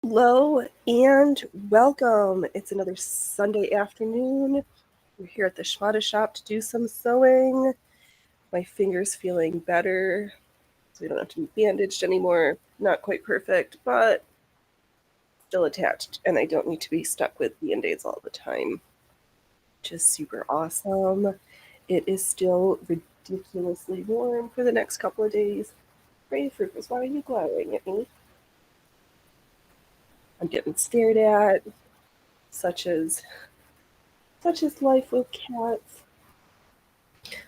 Hello and welcome. It's another Sunday afternoon. We're here at the Schmata shop to do some sewing. My finger's feeling better, so we don't have to be bandaged anymore. Not quite perfect, but still attached, and I don't need to be stuck with band-aids all the time, which is super awesome. It is still ridiculously warm for the next couple of days. Brave Fruiters, why are you glowering at me? I'm getting stared at, such as life with cats.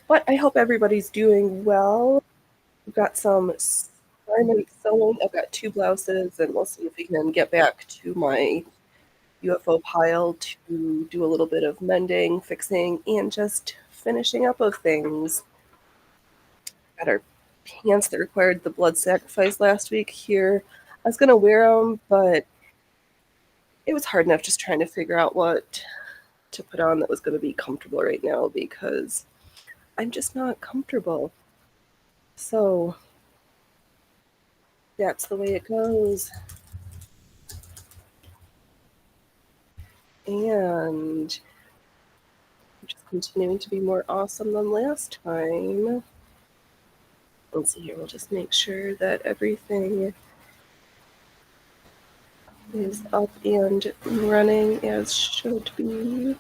But I hope everybody's doing well. We've got some garment sewing. I've got 2 blouses, and we'll see if we can get back to my UFO pile to do a little bit of mending, fixing, and just finishing up of things. Got our pants that required the blood sacrifice last week here. I was going to wear them, but it was hard enough just trying to figure out what to put on that was going to be comfortable right now because I'm just not comfortable. So that's the way it goes. And just continuing to be more awesome than last time. Let's see here, we'll just make sure that everything is up and running as should be.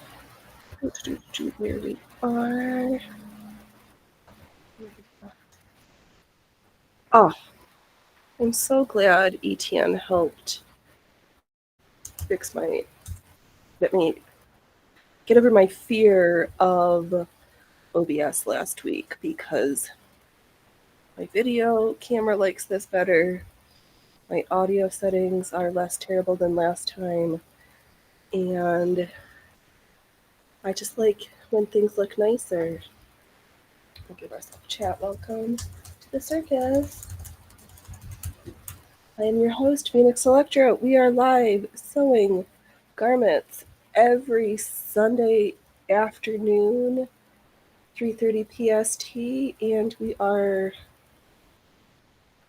Where we are. Oh, I'm so glad ETN helped let me get over my fear of OBS last week because my video camera likes this better. My audio settings are less terrible than last time. And I just like when things look nicer. We'll give ourselves a chat. Welcome to the circus. I am your host, Phoenix Electra. We are live sewing garments every Sunday afternoon, 3:30 PST, and we are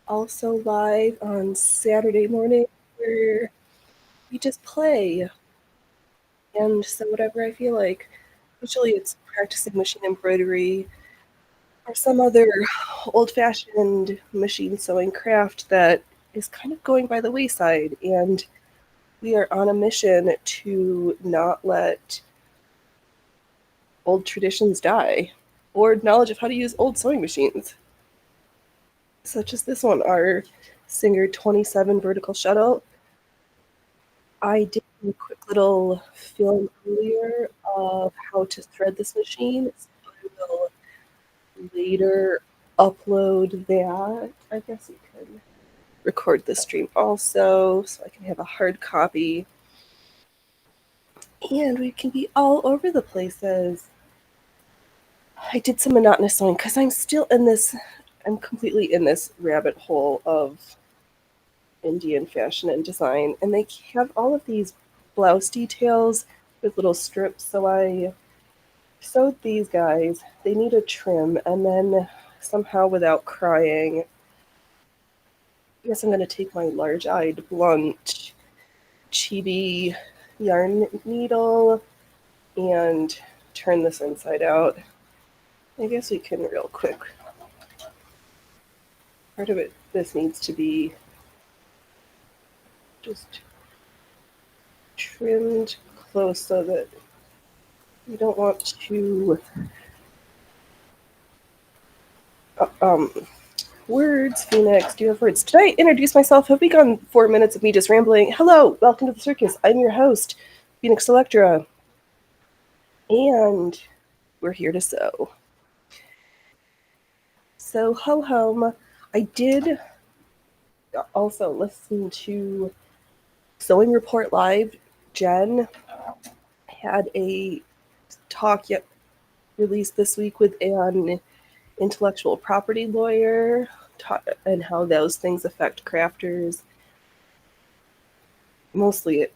also live on Saturday morning where we just play and sew whatever I feel like. Usually it's practicing machine embroidery or some other old-fashioned machine sewing craft that is kind of going by the wayside, and we are on a mission to not let old traditions die or knowledge of how to use old sewing machines, such as this one, our Singer 27 vertical shuttle. I did a quick little film earlier of how to thread this machine, so I will later upload that. I guess you could record the stream also, so I can have a hard copy. And we can be all over the places. I did some monotonous sewing because I'm completely in this rabbit hole of Indian fashion and design, and they have all of these blouse details with little strips, so I sewed these guys. They need a trim, and then somehow without crying, I guess I'm going to take my large-eyed blunt chibi yarn needle and turn this inside out. I guess we can real quick. Part of it, this needs to be just trimmed close so that you don't want to words. Phoenix, do you have words? Did I introduce myself? Have we gone 4 minutes of me just rambling? Hello, welcome to the circus. I'm your host, Phoenix Electra, and we're here to sew. So, ho hum. I did also listen to Sewing Report Live. Jen had a talk released this week with an intellectual property lawyer and how those things affect crafters, mostly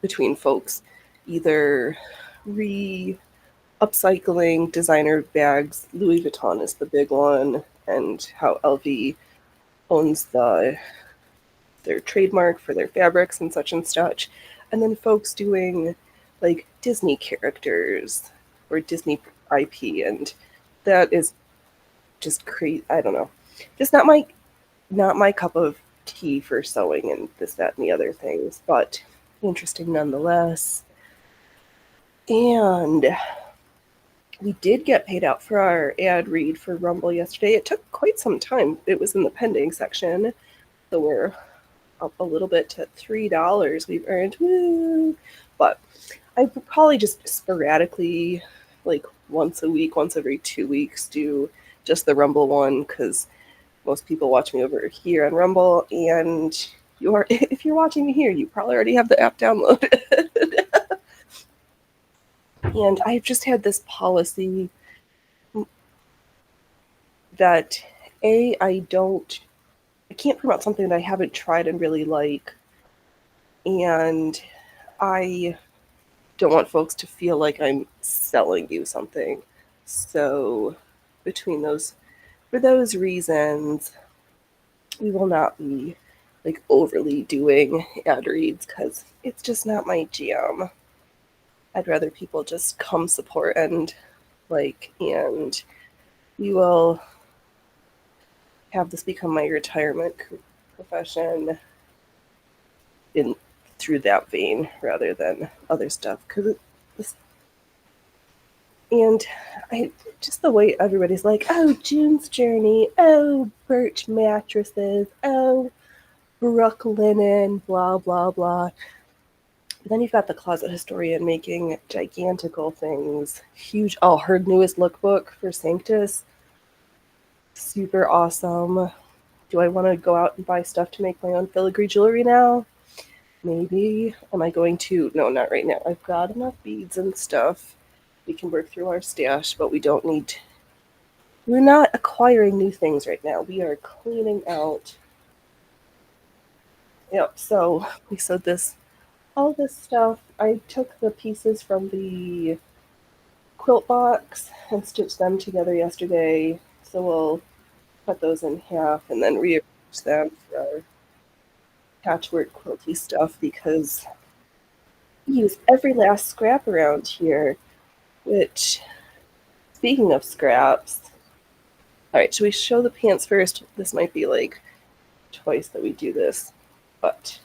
between folks either upcycling designer bags. Louis Vuitton is the big one, and how LV owns the their trademark for their fabrics and such, and then folks doing like Disney characters or Disney IP, and that is just crazy. I don't know, just not my cup of tea for sewing and this, that, and the other things, but interesting nonetheless. And we did get paid out for our ad read for Rumble yesterday. It took quite some time. It was in the pending section, so we're up a little bit to $3 we've earned. Woo! But I would probably just sporadically, like once a week, once every 2 weeks, do just the Rumble one, because most people watch me over here on Rumble, and if you're watching me here, you probably already have the app downloaded. And I've just had this policy that I can't promote something that I haven't tried and really like, and I don't want folks to feel like I'm selling you something. So for those reasons, we will not be like overly doing ad reads, because it's just not my jam. I'd rather people just come support and we will have this become my retirement profession in through that vein rather than other stuff. And I just the way everybody's like, oh, June's Journey, oh, Birch mattresses, oh, Brook linen, blah blah blah. But then you've got the closet historian making gigantical things, huge. Oh, her newest lookbook for Sanctus, super awesome. Do I want to go out and buy stuff to make my own filigree jewelry now? Maybe. Am I going to? No, not right now. I've got enough beads and stuff. We can work through our stash, but we're not acquiring new things right now. We are cleaning out. Yep, so we sewed all this stuff. I took the pieces from the quilt box and stitched them together yesterday. So we'll cut those in half and then rearrange them for our patchwork quilty stuff, because we use every last scrap around here, which, speaking of scraps, all right, should we show the pants first? This might be like twice that we do this, but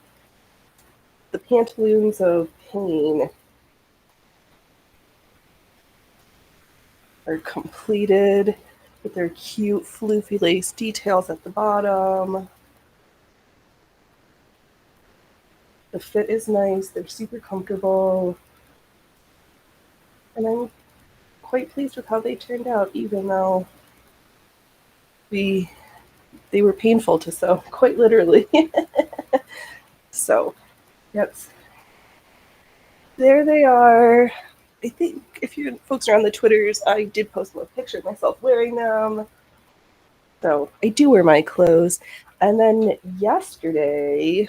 the pantaloons of Pain are completed with their cute floofy lace details at the bottom. The fit is nice. They're super comfortable. And I'm quite pleased with how they turned out, even though they were painful to sew, quite literally. So, there they are. I think if you folks are on the Twitters, I did post a picture of myself wearing them. So I do wear my clothes. And then yesterday,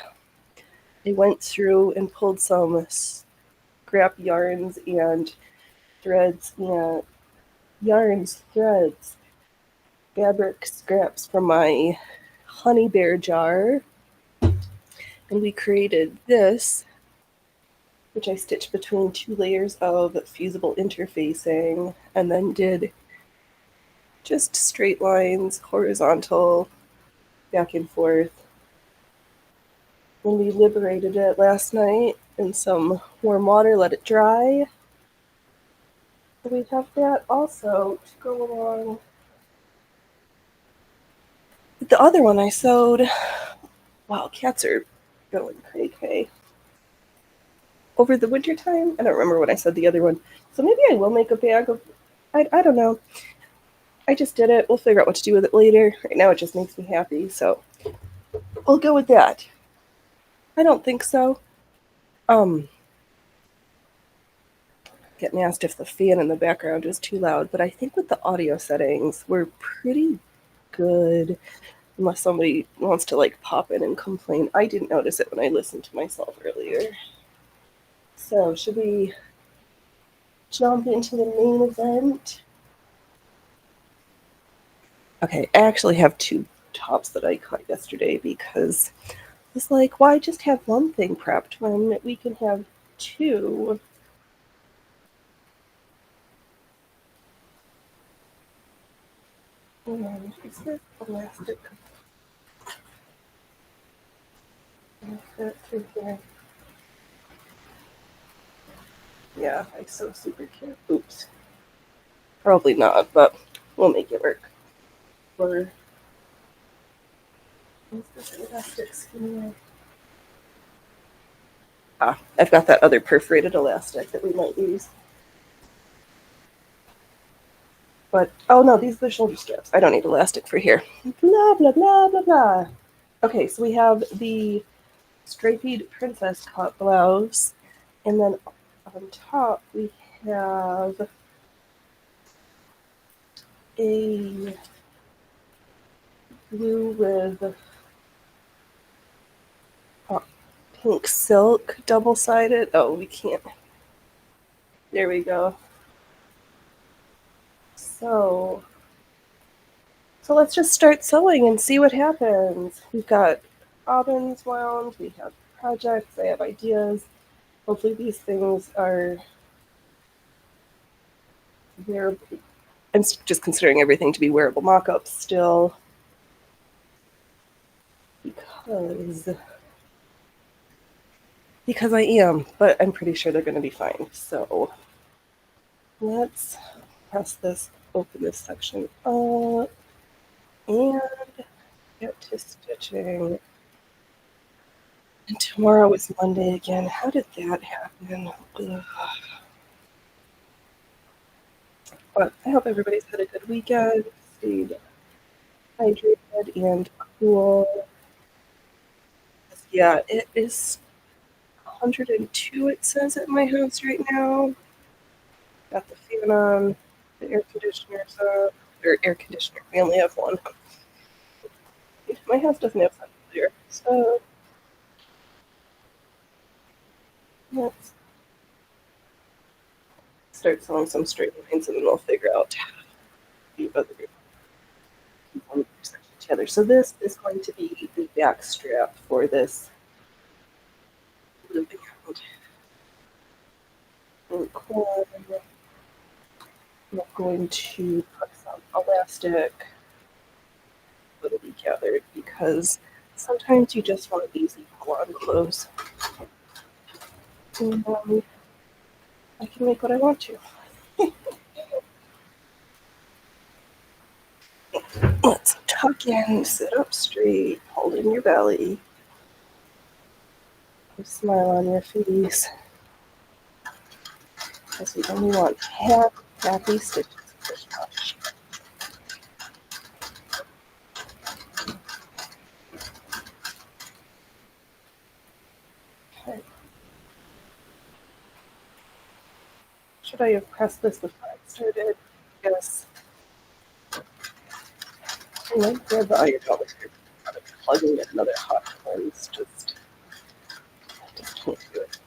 I went through and pulled some scrap yarns and threads, fabric scraps from my honey bear jar. And we created this, which I stitched between 2 layers of fusible interfacing, and then did just straight lines, horizontal, back and forth. And we liberated it last night in some warm water, let it dry. So we have that also to go along with the other one I sewed. Wow, cats are going cray-cray. Over the winter time? I don't remember when I said the other one. So maybe I will make a bag of, I don't know. I just did it. We'll figure out what to do with it later. Right now it just makes me happy, so we'll go with that. I don't think so. Getting asked if the fan in the background is too loud, but I think with the audio settings, we're pretty good. Unless somebody wants to like pop in and complain. I didn't notice it when I listened to myself earlier. So should we jump into the main event? Okay, I actually have 2 tops that I cut yesterday because It's like, why just have one thing prepped when we can have two? And is this elastic fit through here? Yeah, I so super cute. Oops. Probably not, but we'll make it work. Or is this elastic skinny? Ah, I've got that other perforated elastic that we might use. But, oh no, these are the shoulder straps. I don't need elastic for here. Blah, blah, blah, blah, blah. Okay, so we have the striped princess cut blouse. And then on top, we have a blue with pink silk double-sided. Oh, we can't. There we go. So let's just start sewing and see what happens. We've got bobbins wound, we have projects, I have ideas. Hopefully these things are wearable. I'm just considering everything to be wearable mock-ups still because I am, but I'm pretty sure they're going to be fine. So let's press this, open this section up, and get to stitching. And tomorrow is Monday again. How did that happen? Ugh. But I hope everybody's had a good weekend, stayed hydrated and cool. Yeah, it is 102, it says at my house right now. Got the fan on, the air conditioner's up, or air conditioner. We only have one. My house doesn't have central air, so let's start sewing some straight lines and then we'll figure out the other one together. So this is going to be the back strap for this looping out. I'm going to put some elastic little be gathered because sometimes you just want easy pull-on clothes. And I can make what I want to. Let's tuck in, sit up straight, hold in your belly, smile on your face. Because we only want half happy stitches. Okay. Should I have pressed this before I started? Yes. I might grab the iron out here. Plugging in another hot cleanse. Just can't do it.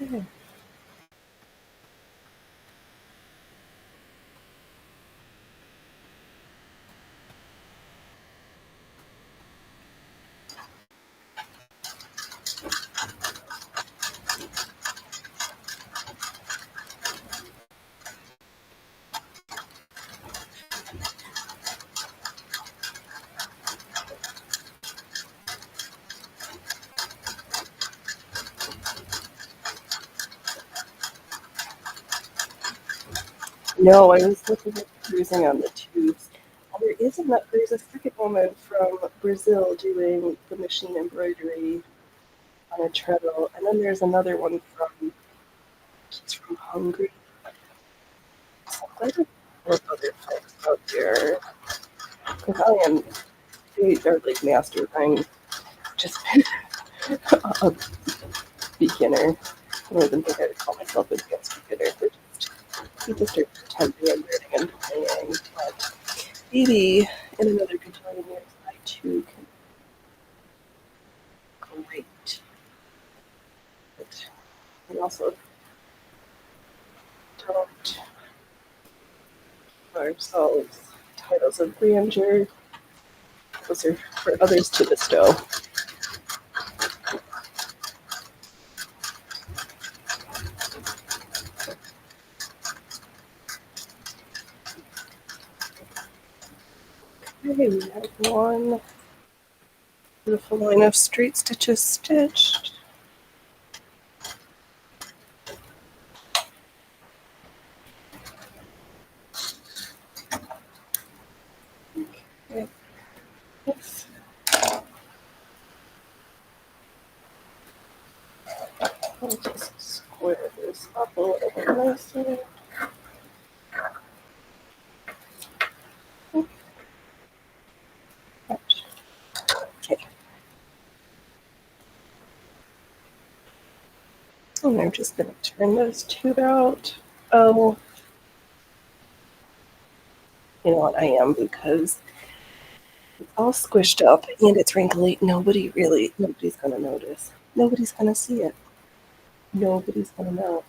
Okay. No, I was looking at cruising on the tubes. There's a second woman from Brazil doing the machine embroidery on a treadle, and then there's another one she's from Hungary. So I don't know other folks out there, because they are like masters. I'm just a beginner. I don't even think I would call myself an advanced beginner. We just are pretending and learning and playing. But maybe in another gajillion years, I too can great. But we also don't give ourselves titles of grandeur. Those are for others to bestow. Okay, we have one beautiful line of straight stitches stitched. Okay. Oops. I'll just square this up a little bit nicer. Okay. And I'm just going to turn this tube out. Oh, you know what? I am, because it's all squished up and it's wrinkly. Nobody's going to notice. Nobody's going to see it. Nobody's going to know.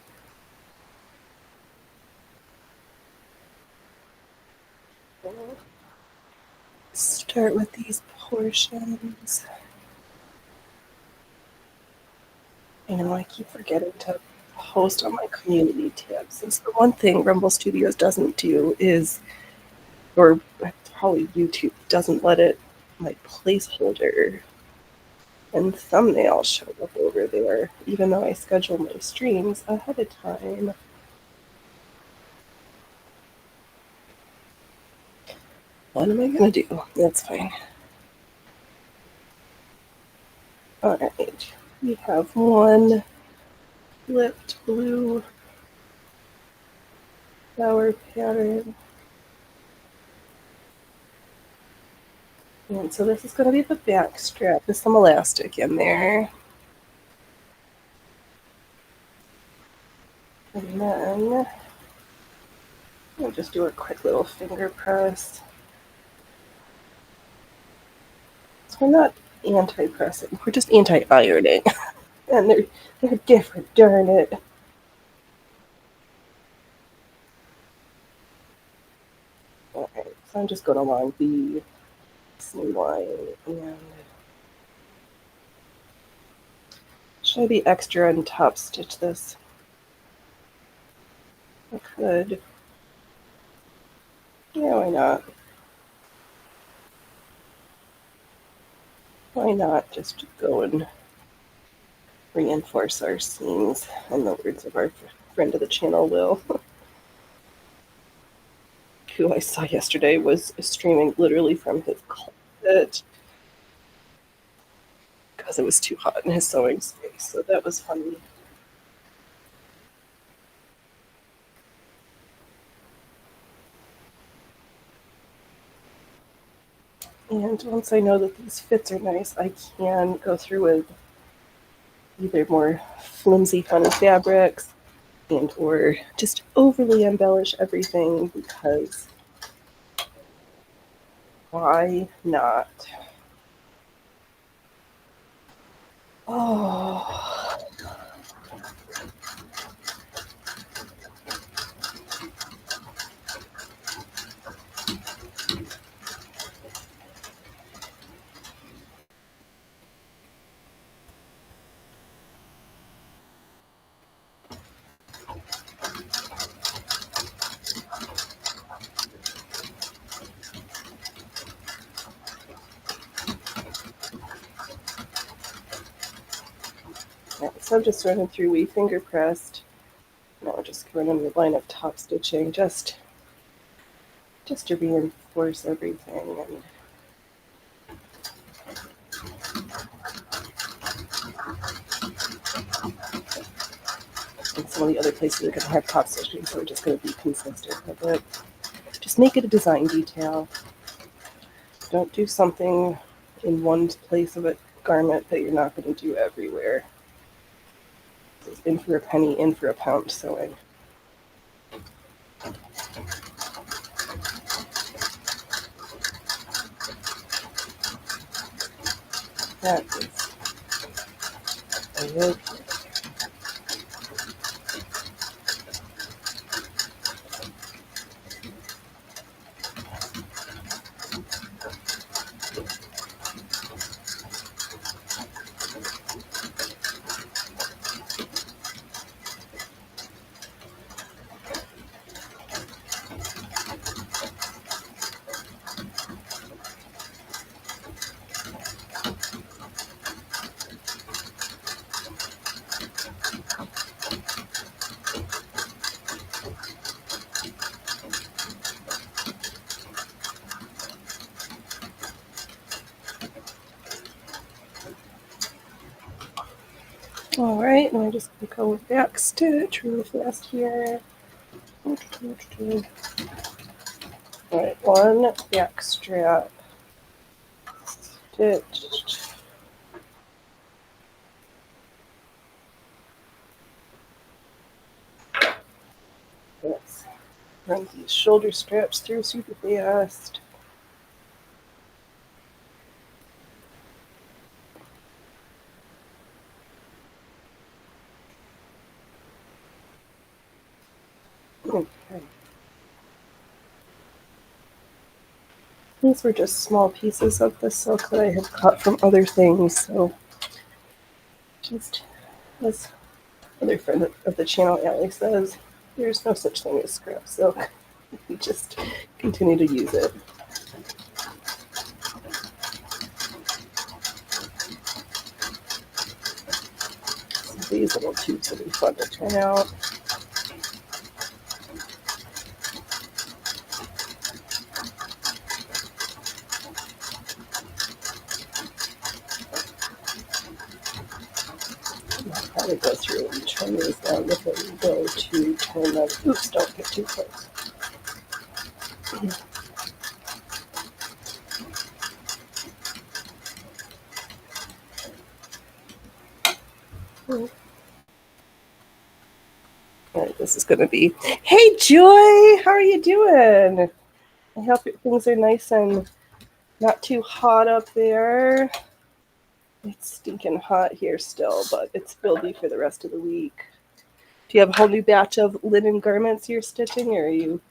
Start with these portions. And I keep forgetting to post on my community tab. Since the one thing Rumble Studios doesn't do is, or probably YouTube doesn't let it, my placeholder and thumbnail show up over there, even though I schedule my streams ahead of time. What am I gonna do? That's fine. Alright, we have one flipped blue flower pattern. And so this is going to be the back strap. There's some elastic in there. And then I'll just do a quick little finger press. So we're not anti-pressing, we're just anti-ironing. And they're different, darn it. Alright, so I'm just going along the seam line, and should I be extra and top stitch this? I could. Yeah, why not? Why not just go and reinforce our seams, in the words of our friend of the channel, Will, who I saw yesterday was streaming literally from his closet because it was too hot in his sewing space. So that was funny. And once I know that these fits are nice, I can go through with either more flimsy, funny fabrics and or just overly embellish everything, because why not? Oh. Yeah, so I'm just running through, we finger pressed. Now we're just running the line of top stitching just to reinforce everything. And some of the other places are going to have top stitching, so we're just going to be consistent with it. Just make it a design detail. Don't do something in one place of a garment that you're not going to do everywhere. It's in for a penny, in for a pound sewing. That is okay. All right, and I'm just gonna go with back stitch real fast here. All right, one back strap stitched. Let's run these shoulder straps through super fast. Okay. These were just small pieces of the silk that I had cut from other things, so just as other friend of the channel, Allie, says, there's no such thing as scrap silk. You just continue to use it. So these little tubes will be fun to try out. I'll probably go through and turn these down before we go to turn them. Oops, don't get too close. All right, this is going to be, hey Joy, how are you doing? I hope things are nice and not too hot up there. It's stinking hot here still, but it's will be for the rest of the week. Do you have a whole new batch of linen garments you're stitching, or are you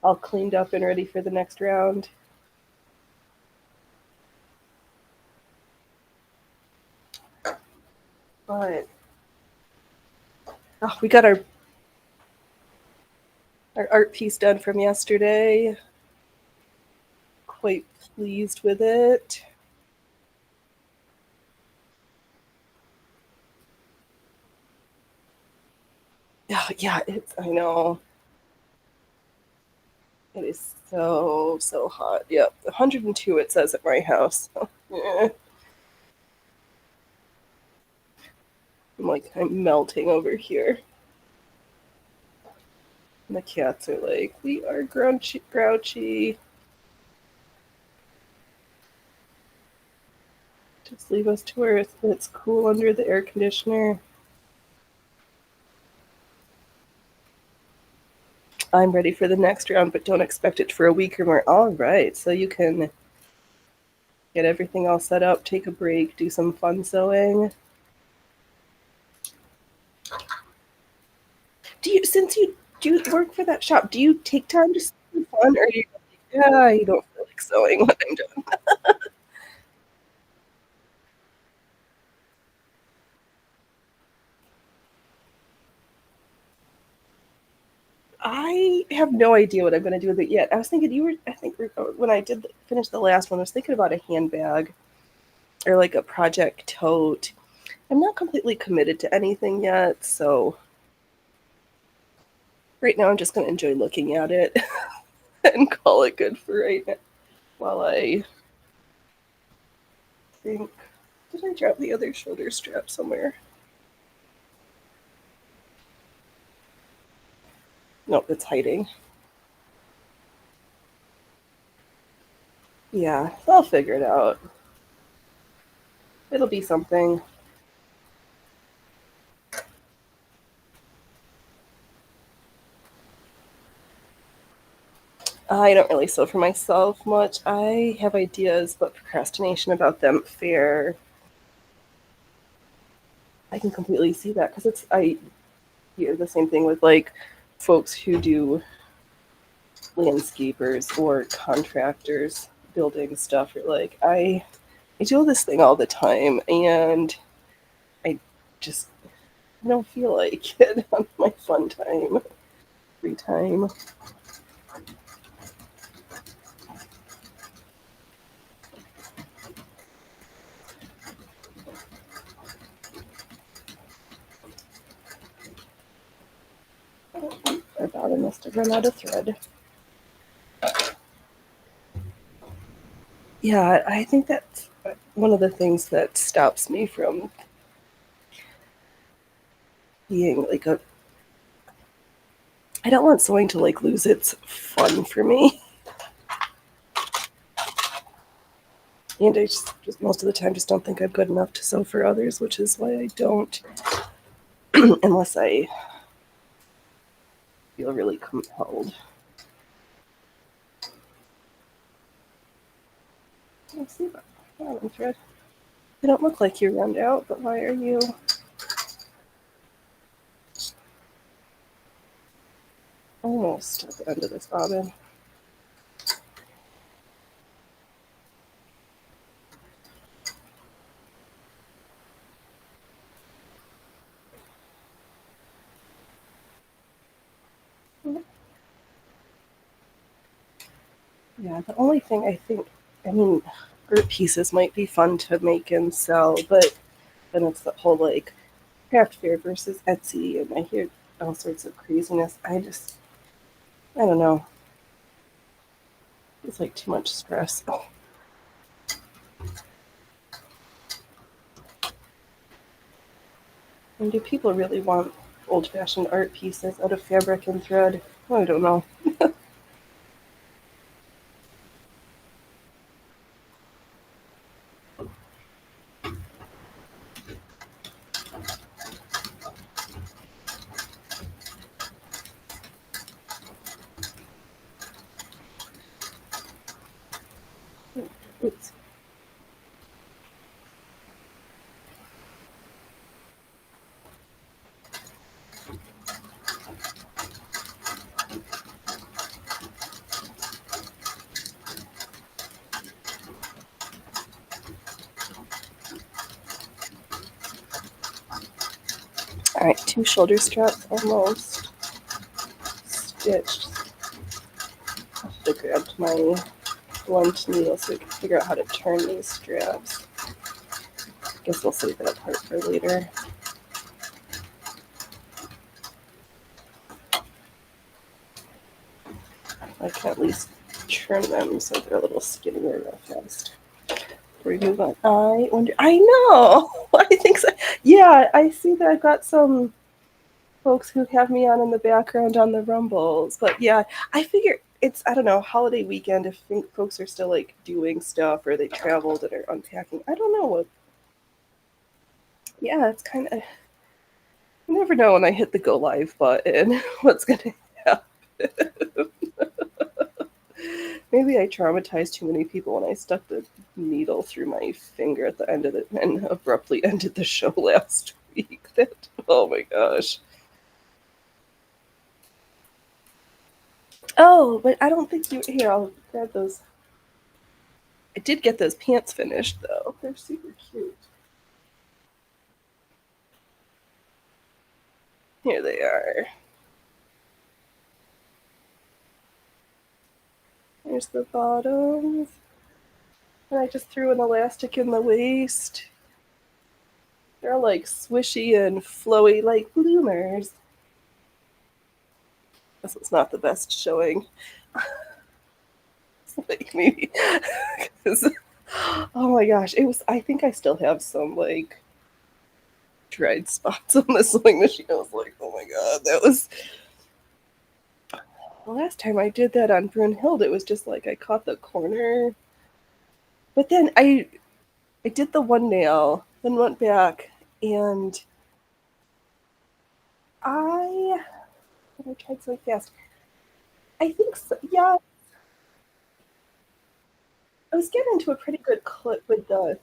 all cleaned up and ready for the next round? But oh, we got our art piece done from yesterday. Quite pleased with it. Oh, yeah, it's, I know. It is so hot. Yep, 102 it says at my house. Yeah. I'm melting over here. And the cats are like, we are grouchy. Just leave us to where it's cool under the air conditioner. I'm ready for the next round, but don't expect it for a week or more. All right, so you can get everything all set up, take a break, do some fun sewing. Since you do work for that shop, do you take time to have fun, or are you like, yeah, you don't feel like sewing when I'm done? I have no idea what I'm going to do with it yet. I was thinking I think when I did finish the last one, I was thinking about a handbag or like a project tote. I'm not completely committed to anything yet, so right now I'm just going to enjoy looking at it and call it good for right now while I think. Did I drop the other shoulder strap somewhere? Nope, it's hiding. Yeah, I'll figure it out. It'll be something. I don't really sew for myself much. I have ideas, but procrastination about them fair. I can completely see that because I hear the same thing with like folks who do landscapers or contractors building stuff. You're like, I do this thing all the time, and I just don't feel like it on my fun time, free time. I thought I must have run out of thread. Yeah, I think that's one of the things that stops me from being like a. I don't want sewing to like lose its fun for me, and I just most of the time just don't think I'm good enough to sew for others, which is why I don't, unless I feel really compelled. Let's see that one thread. You don't look like you run out, but why are you almost at the end of this bobbin? Yeah, the only thing I think, I mean, art pieces might be fun to make and sell, but then it's the whole like craft fair versus Etsy, and I hear all sorts of craziness. I don't know. It's like too much stress. And do people really want old fashioned art pieces out of fabric and thread? I don't know. Oops. All right, two shoulder straps almost stitched. I should have grabbed my blunt needle so we can figure out how to turn these straps. Guess we'll save that part for later. I can at least trim them so they're a little skinnier real fast. Before we move on, I wonder. I know. I think so. Yeah, I see that I've got some folks who have me on in the background on the rumbles. But yeah, I figure it's I don't know holiday weekend if folks are still like doing stuff or they traveled and are unpacking. I don't know what. Yeah, it's kind of. You never know when I hit the go live button what's gonna happen. Maybe I traumatized too many people when I stuck the needle through my finger at the end of it and abruptly ended the show last week. That oh my gosh. Oh, but I don't think you here. I'll grab those. I did get those pants finished though. They're super cute. Here they are. Here's the bottoms. And I just threw an elastic in the waist. They're like swishy and flowy like bloomers. This is not the best showing. Like maybe oh my gosh, it was I think I still have some like dried spots on the sewing machine. I was like, oh my god, that was the last time I did that on Brunhild, it was just like I caught the corner. But then I did the one nail, then went back and I I tried so fast. I think so, yeah, I was getting into a pretty good clip with the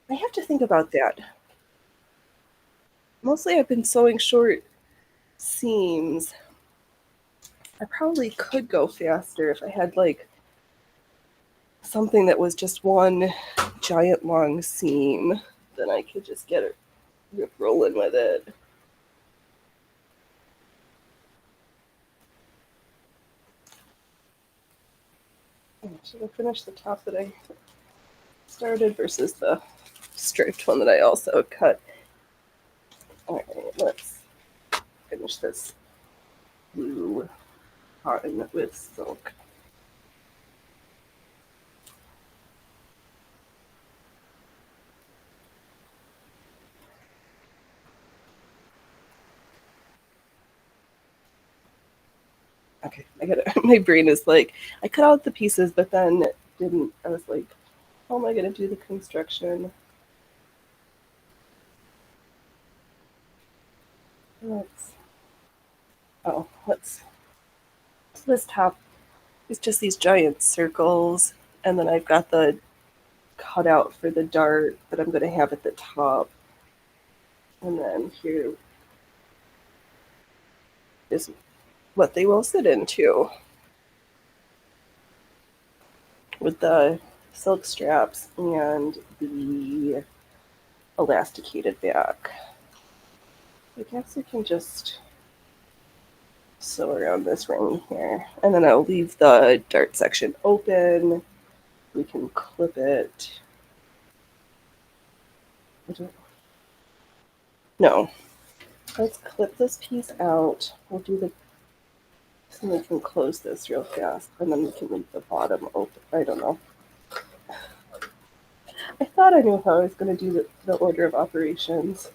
I have to think about that. Mostly I've been sewing short seams. I probably could go faster if I had like something that was just one giant long seam. Then I could just get it rip rolling with it. Should I finish the top that I started versus the striped one that I also cut? All right, let's finish this blue cotton with silk. Okay, I got it. My brain is like, I cut out the pieces, but then didn't. I was like, how am I gonna do the construction? Let's. Oh, let's. So this top is just these giant circles, and then I've got the cutout for the dart that I'm gonna have at the top, and then here is what they will sit into with the silk straps and the elasticated back. I guess we can just sew around this ring here. And then I'll leave the dart section open. We can clip it. No. Let's clip this piece out. We'll do the so we can close this real fast and then we can leave the bottom open. I don't know. I thought I knew how I was going to do the order of operations.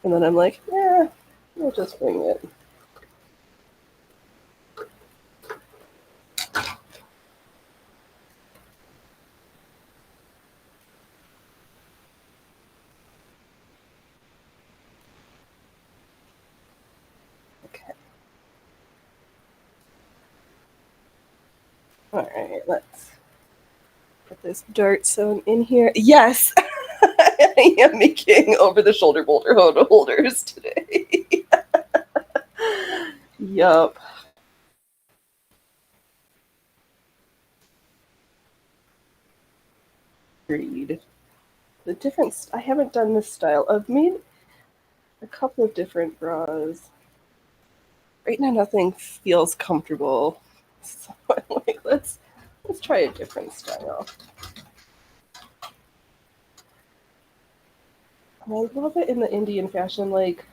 And then I'm like, yeah, we'll just wing it. Okay. All right, let's get this dart sewn in here. Yes, I am making over the shoulder boulder holders today. Yup. Agreed. The difference, I haven't done this style. I've made a couple of different bras. Right now, nothing feels comfortable. So I'm like, let's try a different style. And I love it in the Indian fashion. Like,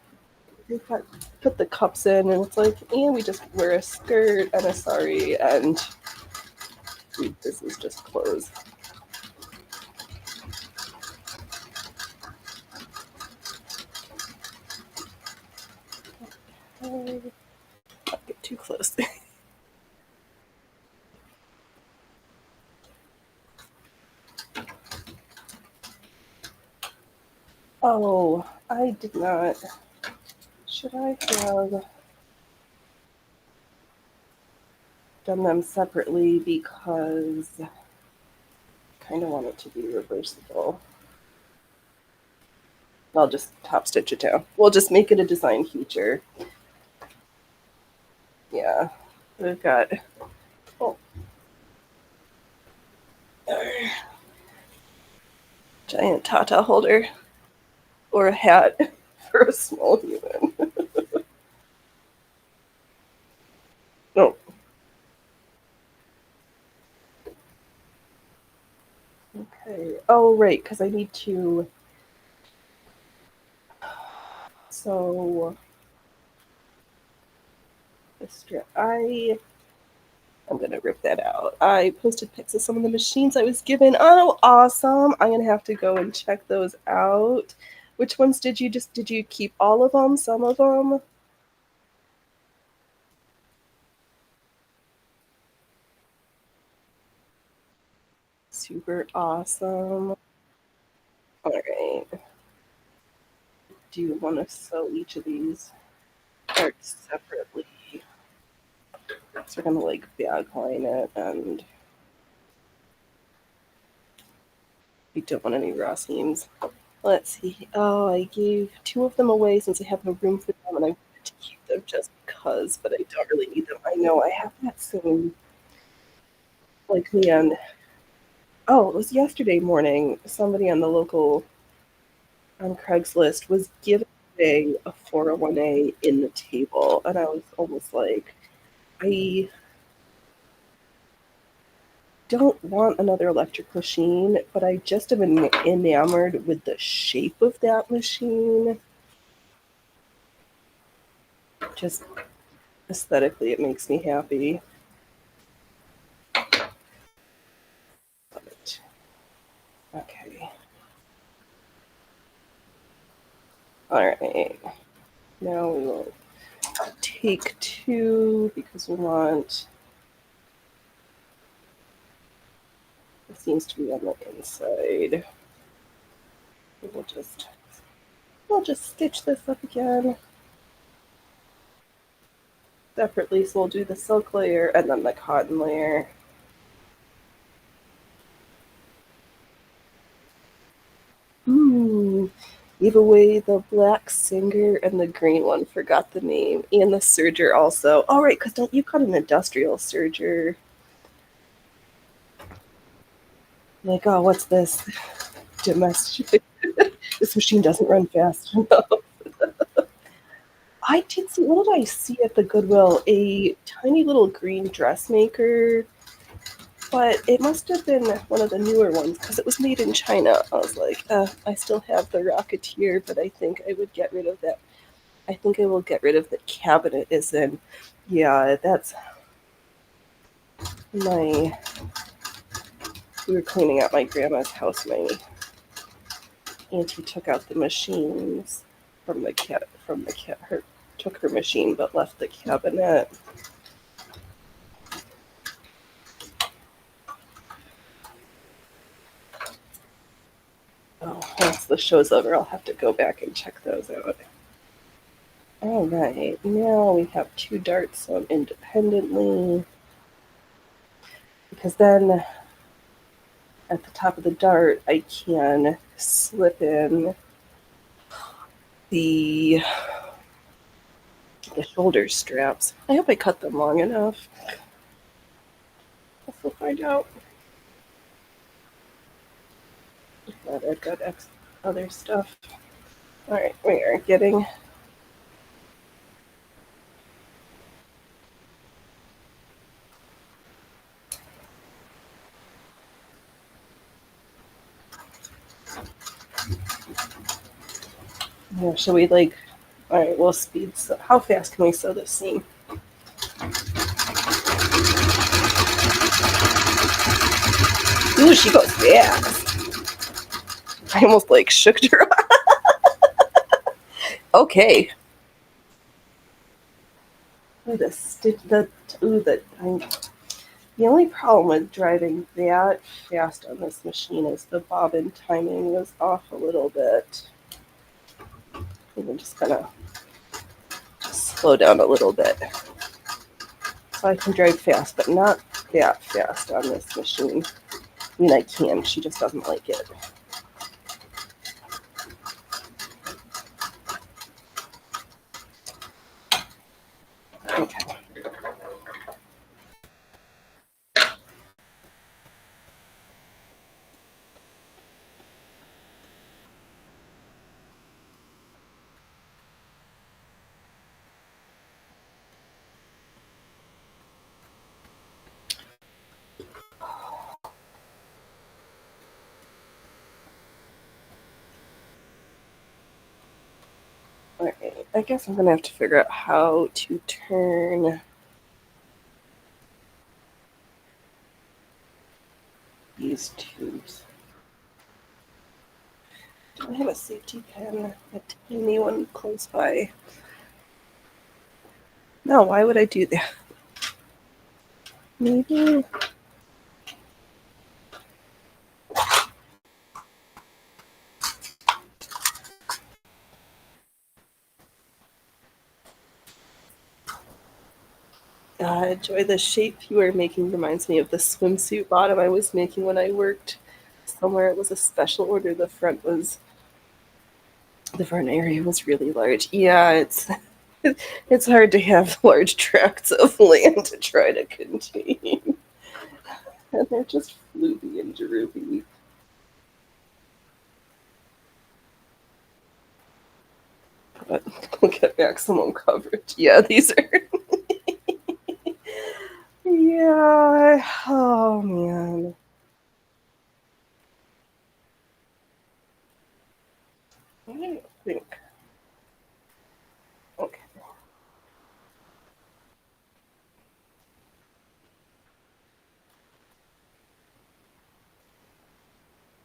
they've got put the cups in, and it's like, and we just wear a skirt and a sari, and this is just clothes. Not get too close. Oh, I did not. Should I have done them separately because I kind of want it to be reversible? I'll just top stitch it down. We'll just make it a design feature. Yeah, we've got oh, giant Tata holder or a hat for a small human. No. Okay. Oh, right, because I need to. So the strip. I'm gonna rip that out. I posted pics of some of the machines I was given. Oh, awesome! I'm gonna have to go and check those out. Which ones did you keep all of them? Some of them? Super awesome. All right. Do you want to sew each of these parts separately? So we're gonna like bag line it, and we don't want any raw seams. Let's see. Oh, I gave two of them away since I have no room for them, and I wanted to keep them just because, but I don't really need them. I know I have that same, like, man. Oh, it was yesterday morning. Somebody on the local on Craigslist was giving away a 401A in the table, and I was almost like, I don't want another electric machine, but I just am enamored with the shape of that machine. Just aesthetically, it makes me happy. But, okay. All right. Now we will take two because we want. It seems to be on the inside. We'll just stitch this up again separately. So we'll do the silk layer and then the cotton layer. Ooh, gave away the black singer and the green one. Forgot the name, and the serger also. All right, because don't you cut an industrial serger? Like, oh, what's this? Domestic. This machine doesn't run fast enough. I did see. What did I see at the Goodwill? A tiny little green dressmaker, but it must have been one of the newer ones because it was made in China. I was like, I still have the Rocketeer, but I think I would get rid of that. I think I will get rid of the cabinet. Is in, yeah, that's my. We were cleaning out my grandma's house. My auntie took out the machines from the cat. Her took her machine, but left the cabinet. Oh, once the show's over, I'll have to go back and check those out. All right, now we have two darts sewn independently, because then at the top of the dart, I can slip in the shoulder straps. I hope I cut them long enough. We'll find out. If not, I've got other stuff. All right, we are getting. Yeah, shall we like? All right, we'll speed. So how fast can we sew this seam? Ooh, she goes fast. I almost like shook her. Okay. Ooh, the stitch. The only problem with driving that fast on this machine is the bobbin timing was off a little bit. I'm just gonna slow down a little bit so I can drive fast, but not that fast on this machine. I mean, I can. She just doesn't like it. Okay. All right. I guess I'm gonna have to figure out how to turn these tubes. Do I have a safety pin? A tiny one close by? No, why would I do that? Maybe. Joy, the shape you are making reminds me of the swimsuit bottom I was making when I worked somewhere. It was a special order. The front was The front area was really large. Yeah, it's hard to have large tracts of land to try to contain. And they're just floopy and droopy. But we'll get maximum coverage. Yeah, these are. Yeah. Oh, man. I think. Okay.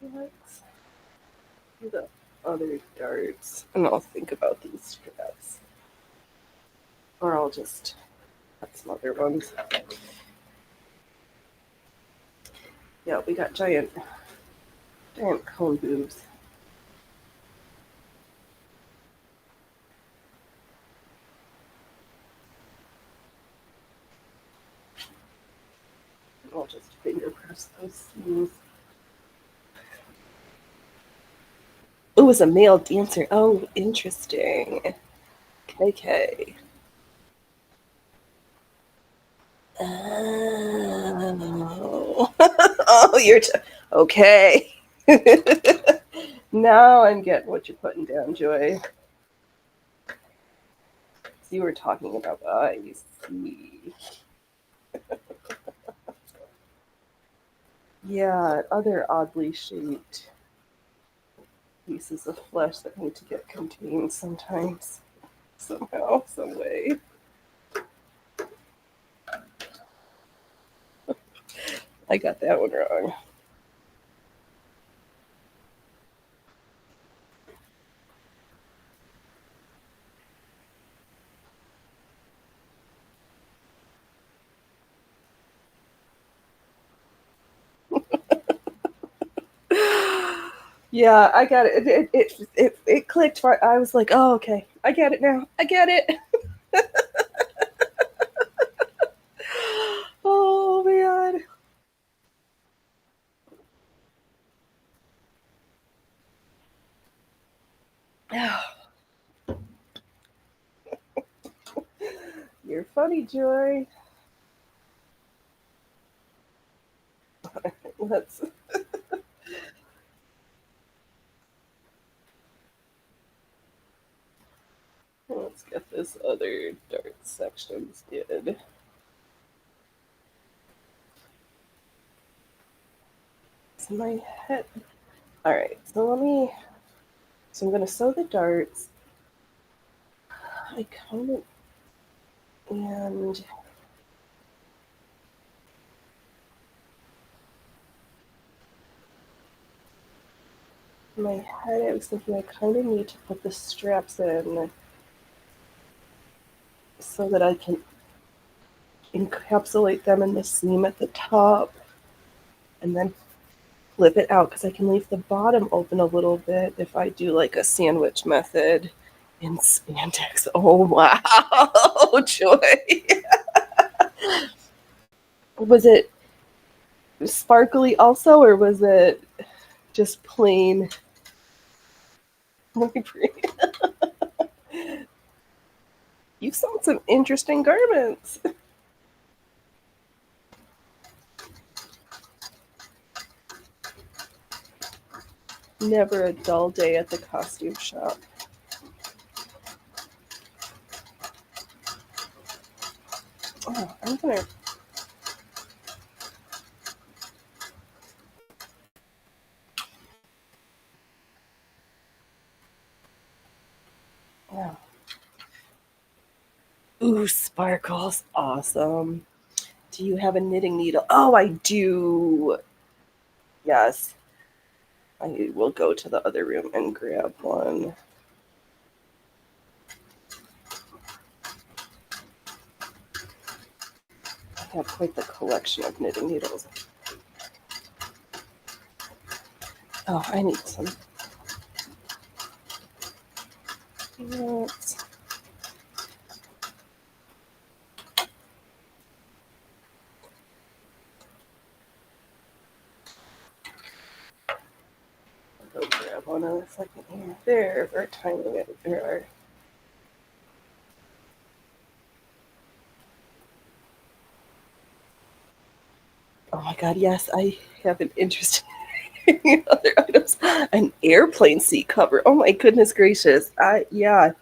Let's do the other darts. And I'll think about these straps. Or I'll just cut some other ones. Yeah, we got giant cone boobs. I'll just finger press those seams. Oh, it was a male dancer. Oh, interesting. Okay. Oh, oh, okay. Now I'm getting what you're putting down, Joy. So you were talking about eyes. Yeah, other oddly shaped pieces of flesh that need to get contained sometimes, somehow, some way. I got that one wrong. Yeah, I got it. It clicked. Right. I was like, oh, okay. I get it now. I get it. Oh, man. You're funny, Joy. Let's let's get this other dart sections did. So my head. All right. So let me. So I'm gonna sew the darts. I kind of and my head. I was thinking I kind of need to put the straps in so that I can encapsulate them in the seam at the top, and then flip it out because I can leave the bottom open a little bit if I do like a sandwich method in spandex. Oh wow, Joy. Was it sparkly also, or was it just plain? You sold some interesting garments. Never a dull day at the costume shop. Oh, I'm gonna. Yeah. Ooh, sparkles. Awesome. Do you have a knitting needle? Oh, I do. Yes. I will go to the other room and grab one. I have quite the collection of knitting needles. Oh, I need some. Let's Go grab one in a second here. There, our timing it. There are. Oh my god, yes, I have an interesting other items. An airplane seat cover. Oh my goodness gracious. Yeah,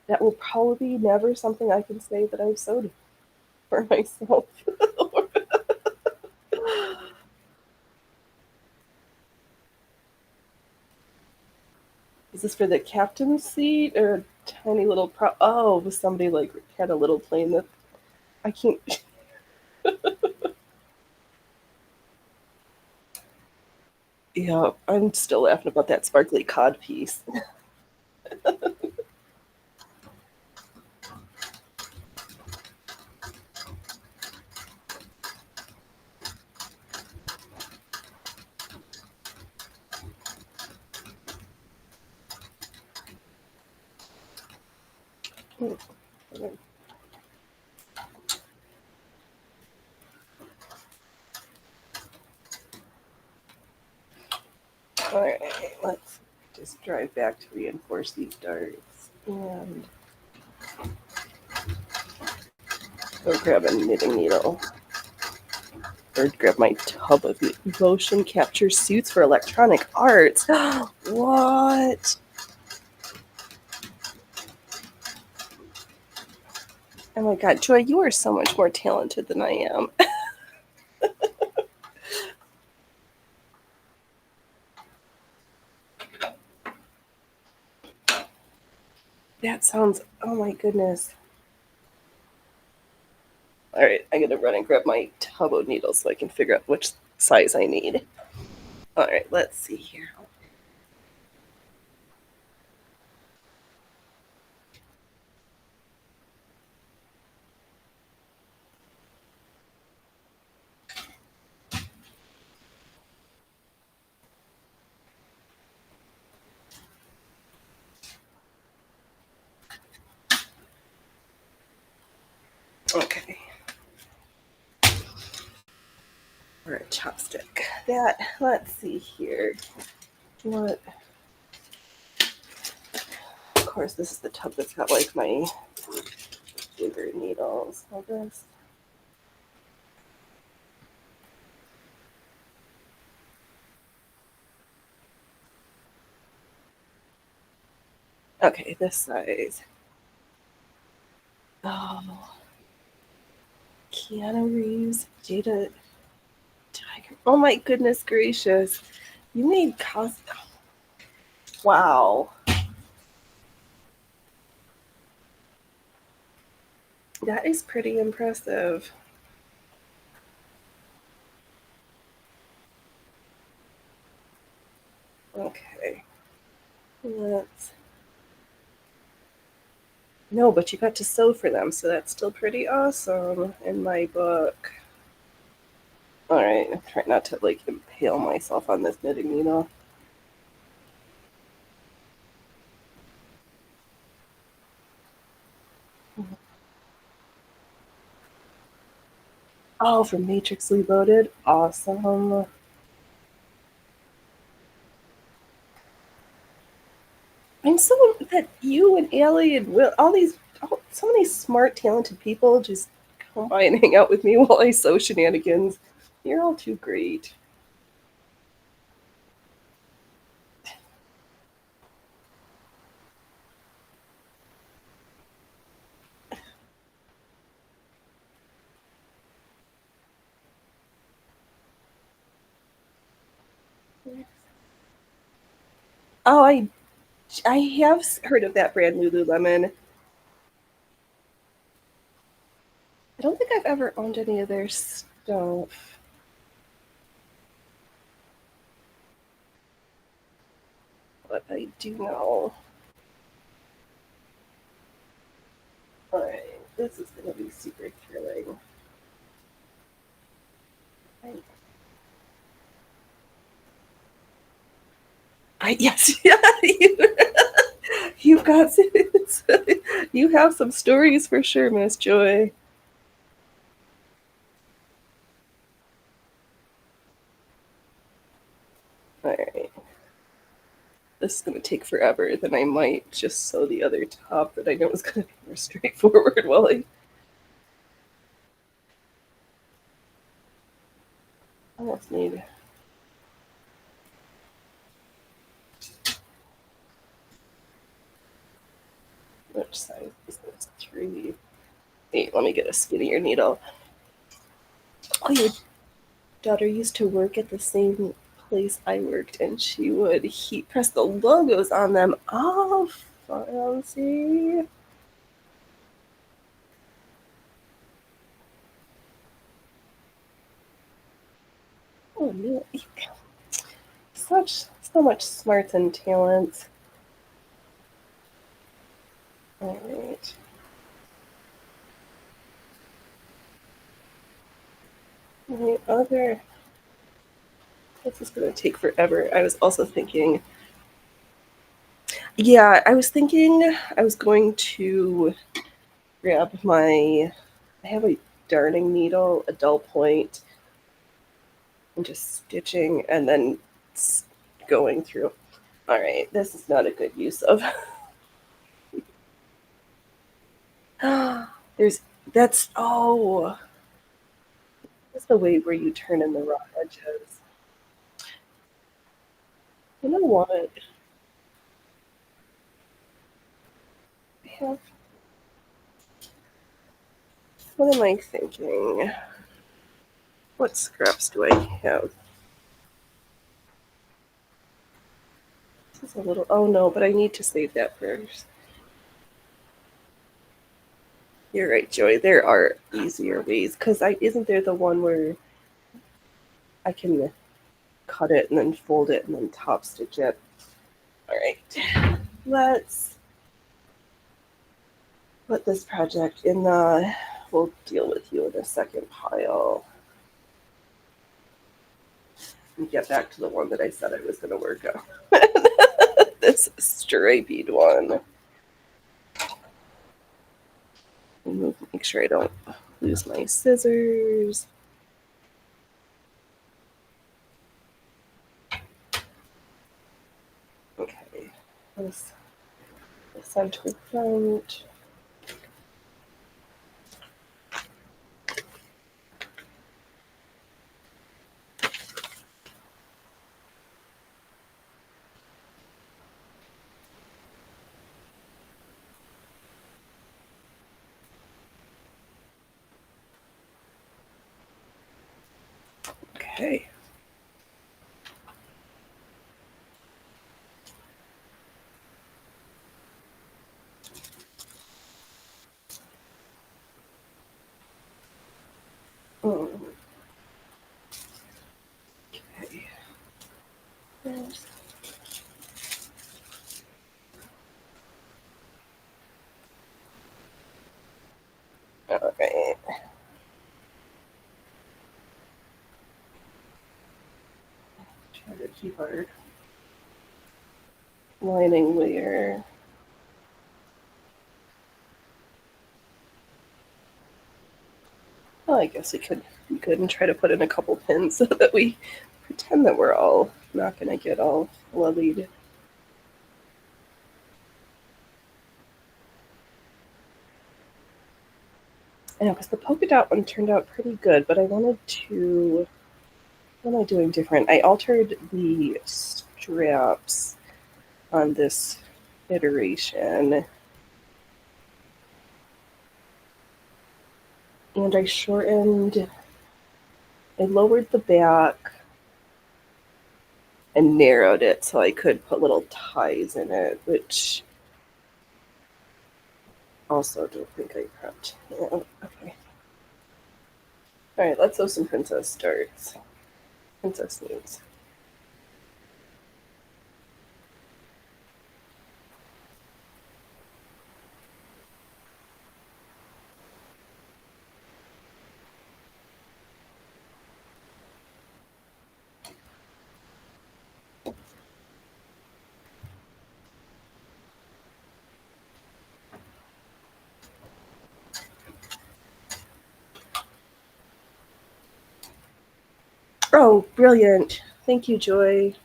that will probably be never something I can say that I've sewed for myself. Is this for the captain's seat or a tiny little oh, was somebody like had a little plane that I can't. Yeah, I'm still laughing about that sparkly cod piece. Alright, let's just drive back to reinforce these darts and go grab a knitting needle. Or grab my tub of motion capture suits for electronic arts. What? Oh my god, Joy, you are so much more talented than I am. That sounds, oh my goodness. Alright, I'm gonna run and grab my tub of needles so I can figure out which size I need. Alright, let's see here. Okay. Or a chopstick. That, let's see here. What? Of course, this is the tub that's got like my bigger needles. All this. Okay, this size. Oh, Keanu Reeves, Jada Tiger. Oh my goodness gracious. You made costume. Wow. That is pretty impressive. Okay. Let's. No, but you got to sew for them, so that's still pretty awesome in my book. Alright, I'm trying not to like impale myself on this knitting needle. Oh, from Matrix Reloaded. Awesome. I'm so that you and Allie and Will, all these, so many smart, talented people just come by and hang out with me while I sew shenanigans. You're all too great. Oh, I have heard of that brand, Lululemon. I don't think I've ever owned any of their stuff, but I do know. Alright, this is going to be super thrilling. Yes, yeah, you've got you have some stories for sure, Miss Joy. Alright. This is going to take forever. Then I might just sew the other top that I know is going to be more straightforward while I almost need. Which size is this? 3. 8. Let me get a skinnier needle. Oh, your daughter used to work at the same place I worked, and she would heat press the logos on them. Oh, fancy. Oh, no. So much smarts and talent. All right. My other. This is going to take forever. I was also thinking. Yeah, I was thinking I was going to grab my. I have a darning needle, a dull point, and just stitching and then going through. All right, this is not a good use of. There's that's oh, that's the way where you turn in the raw edges. You know what? I have. What am I thinking? What scraps do I have? This is a little. Oh no, but I need to save that first. You're right, Joy. There are easier ways because I isn't there the one where I can cut it and then fold it and then top stitch it. All right, let's put this project in the. We'll deal with you in a second pile. And get back to the one that I said I was going to work on. This striped one. Make sure I don't lose my scissors. Okay, this the center front. Okay. Okay. There's all right. Try to keep our lining layer. Well, I guess we could and try to put in a couple pins so that we pretend that we're all not going to get all bloodied. I know, because the polka dot one turned out pretty good, but I wanted to. What am I doing different? I altered the straps on this iteration. And I lowered the back and narrowed it so I could put little ties in it, which also don't think I prepped. Yeah, okay. All right, let's sew some princess starts. Princess needs. Oh, brilliant. Thank you, Joy.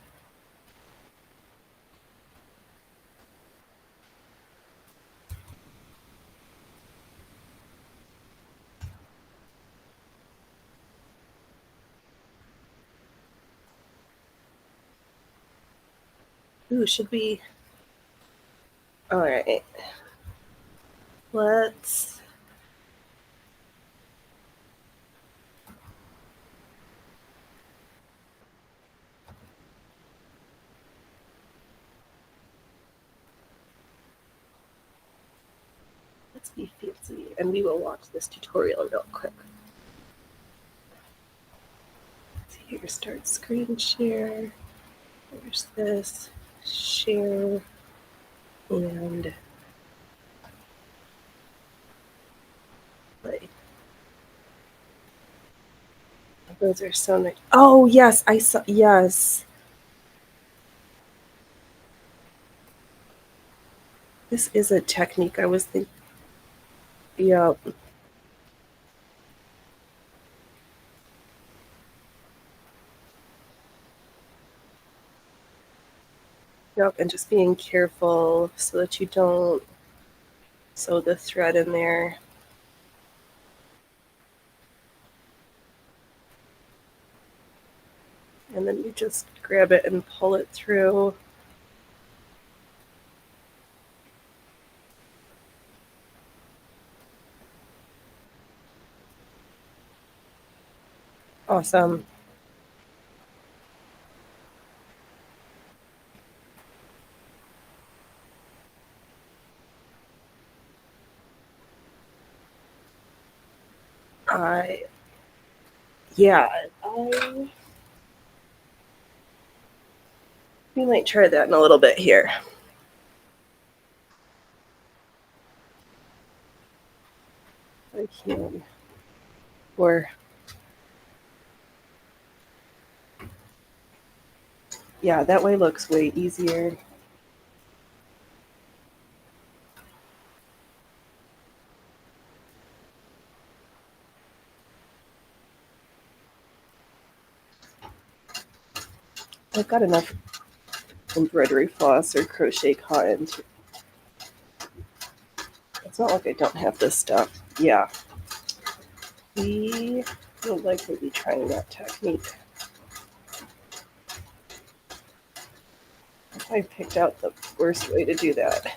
Ooh, should we? All right. Let's let's be fancy, and we will watch this tutorial real quick. Let's see here. Start screen share. There's this share and play. Those are so nice. Oh yes, I saw. Yes, this is a technique. I was thinking. Yeah, yep, and just being careful so that you don't sew the thread in there. And then you just grab it and pull it through. Awesome. I yeah, we might try that in a little bit here. I can. Or yeah, that way looks way easier. I've got enough embroidery floss or crochet cotton. It's not like I don't have this stuff. Yeah, we will likely be trying that technique. I picked out the worst way to do that.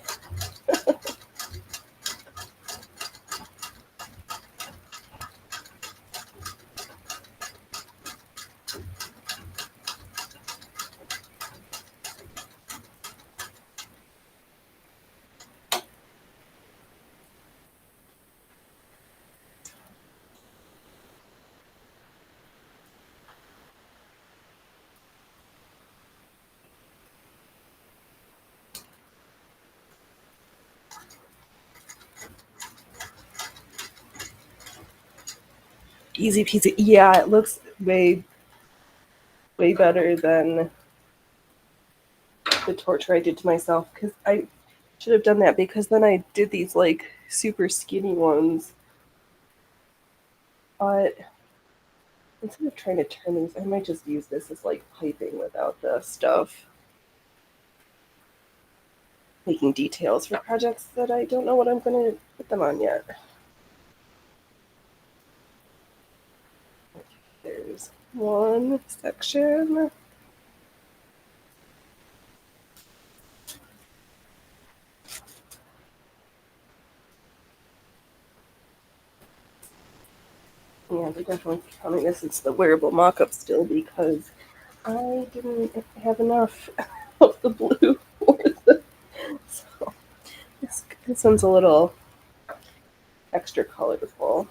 Easy peasy. Yeah, it looks way better than the torture I did to myself because I should have done that because then I did these like super skinny ones. But instead of trying to turn these, I might just use this as like piping without the stuff. Making details for projects that I don't know what I'm going to put them on yet. There's one section. And I definitely counting this as the wearable mock-up still because I didn't have enough of the blue for the. So this one's a little extra colorful.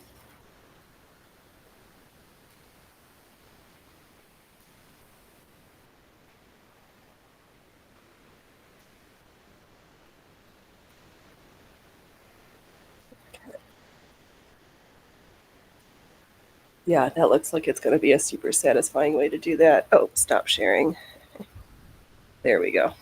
Yeah, that looks like it's going to be a super satisfying way to do that. Oh, stop sharing. There we go.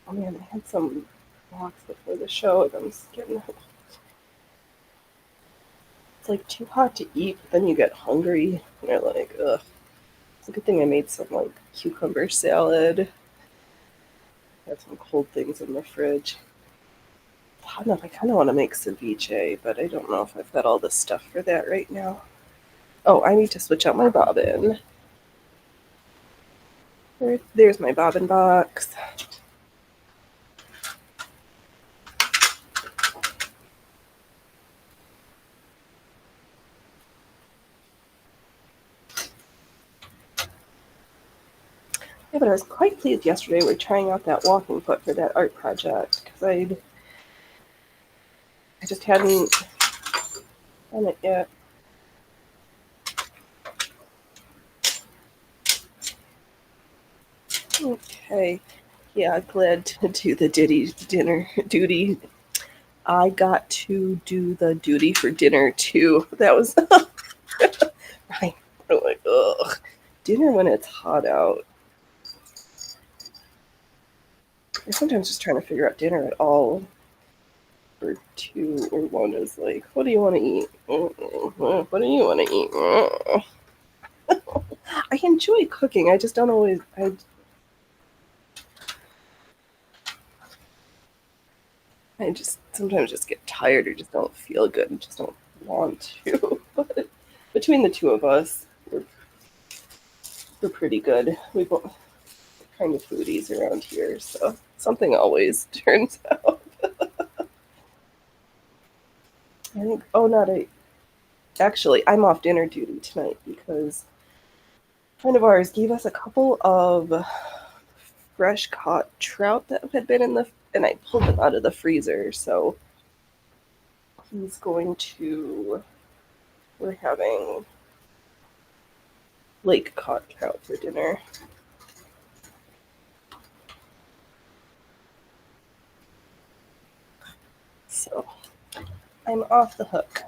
Oh man, I had some blocks before the show and I'm just getting. It's like too hot to eat, but then you get hungry and you're like, ugh. It's a good thing I made some like cucumber salad have some cold things in the fridge. I don't know if I kind of want to make ceviche, but I don't know if I've got all the stuff for that right now. Oh, I need to switch out my bobbin. There's my bobbin box. Yeah, but I was quite pleased yesterday with trying out that walking foot for that art project because I just hadn't done it yet. Okay, yeah, glad to do the dinner duty. I got to do the duty for dinner too. That was right. I'm like, ugh, dinner when it's hot out. I'm sometimes just trying to figure out dinner at all. Or two or one is like, what do you want to eat? What do you want to eat? I enjoy cooking. I just don't always. I just sometimes just get tired or just don't feel good and just don't want to. But between the two of us, we're pretty good. We both kind of foodies around here, so something always turns out. I think. Oh, not a. Actually, I'm off dinner duty tonight because a friend of ours gave us a couple of fresh caught trout that had been in the, and I pulled them out of the freezer. So he's going to. We're having lake caught trout for dinner. So I'm off the hook.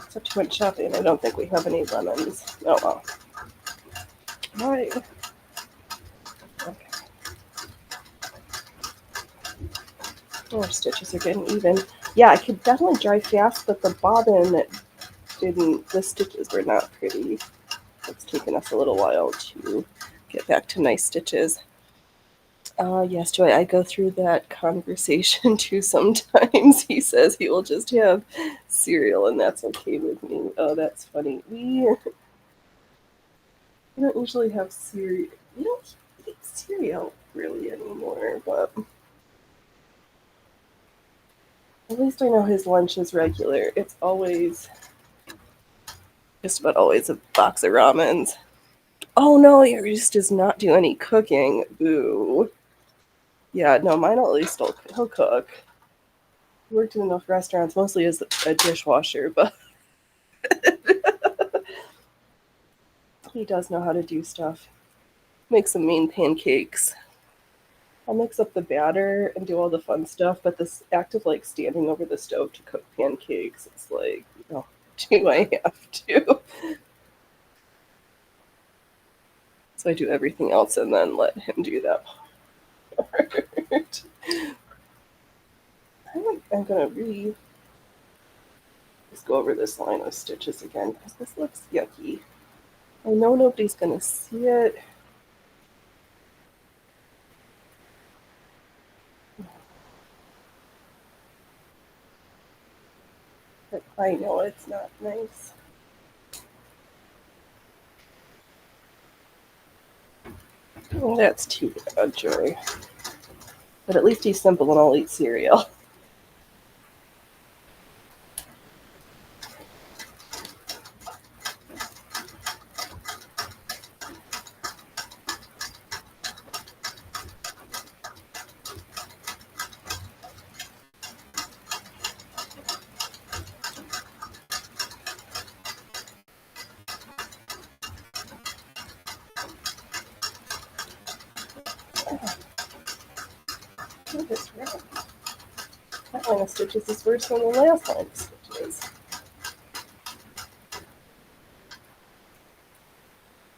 So too much shopping. I don't think we have any lemons. Oh well. All right. Okay. Our stitches are getting even. Yeah, I could definitely dry fast, but the bobbin didn't. The stitches were not pretty. It's taken us a little while to get back to nice stitches. Yes, Joy, I go through that conversation too sometimes. He says he will just have cereal, and that's okay with me. Oh, that's funny. We don't usually have cereal. We don't eat cereal really anymore, but at least I know his lunch is regular. It's always, just about always, a box of ramens. Oh no, he just does not do any cooking. Boo. Yeah, no, mine at least he'll cook. He worked in enough restaurants, mostly as a dishwasher, but he does know how to do stuff. Make some mean pancakes. I'll mix up the batter and do all the fun stuff, but this act of like standing over the stove to cook pancakes, it's like, oh, do I have to? So I do everything else and then let him do that part. I'm gonna just go over this line of stitches again because this looks yucky. I know nobody's gonna see it. But I know it's not nice. Oh, that's too bad, Joy. But at least he's simple and I'll eat cereal. What is wrong? That line of stitches is worse than the last line of stitches.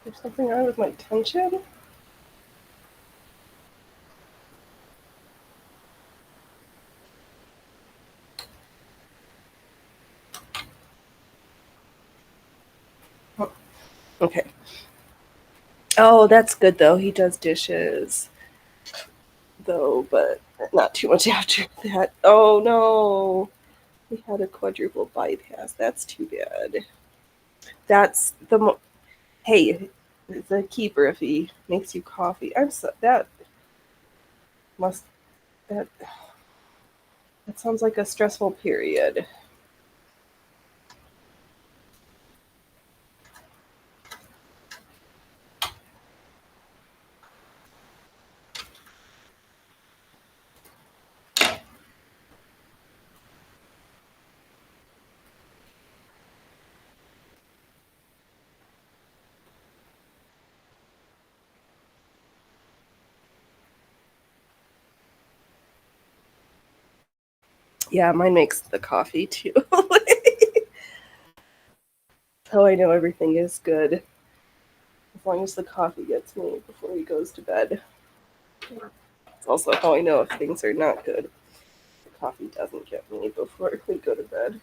There's something wrong with my tension? Okay. Oh, that's good though. He does dishes though, but not too much after that. Oh no. He had a quadruple bypass. That's too bad. That's hey, the keeper if he makes you coffee. I'm so that must that that sounds like a stressful period. Yeah, mine makes the coffee too. So I know everything is good as long as the coffee gets me before he goes to bed. It's also how I know if things are not good. The coffee doesn't get me before we go to bed.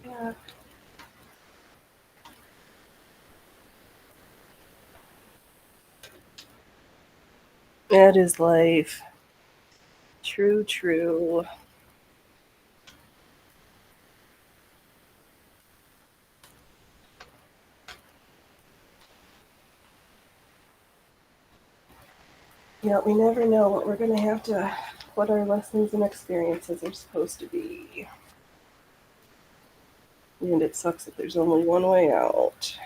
Yeah, that is life. True, true. Yeah, we never know what we're going to have to, what our lessons and experiences are supposed to be. And it sucks that there's only one way out.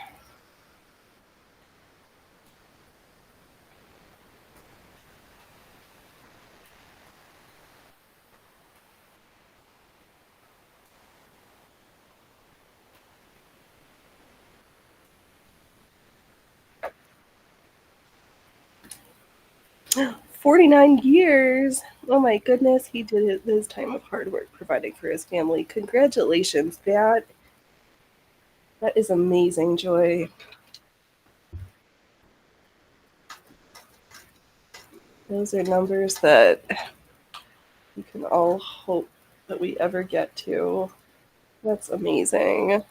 49 years. Oh my goodness, he did his time of hard work providing for his family. Congratulations. That is amazing, Joy. Those are numbers that we can all hope that we ever get to. That's amazing.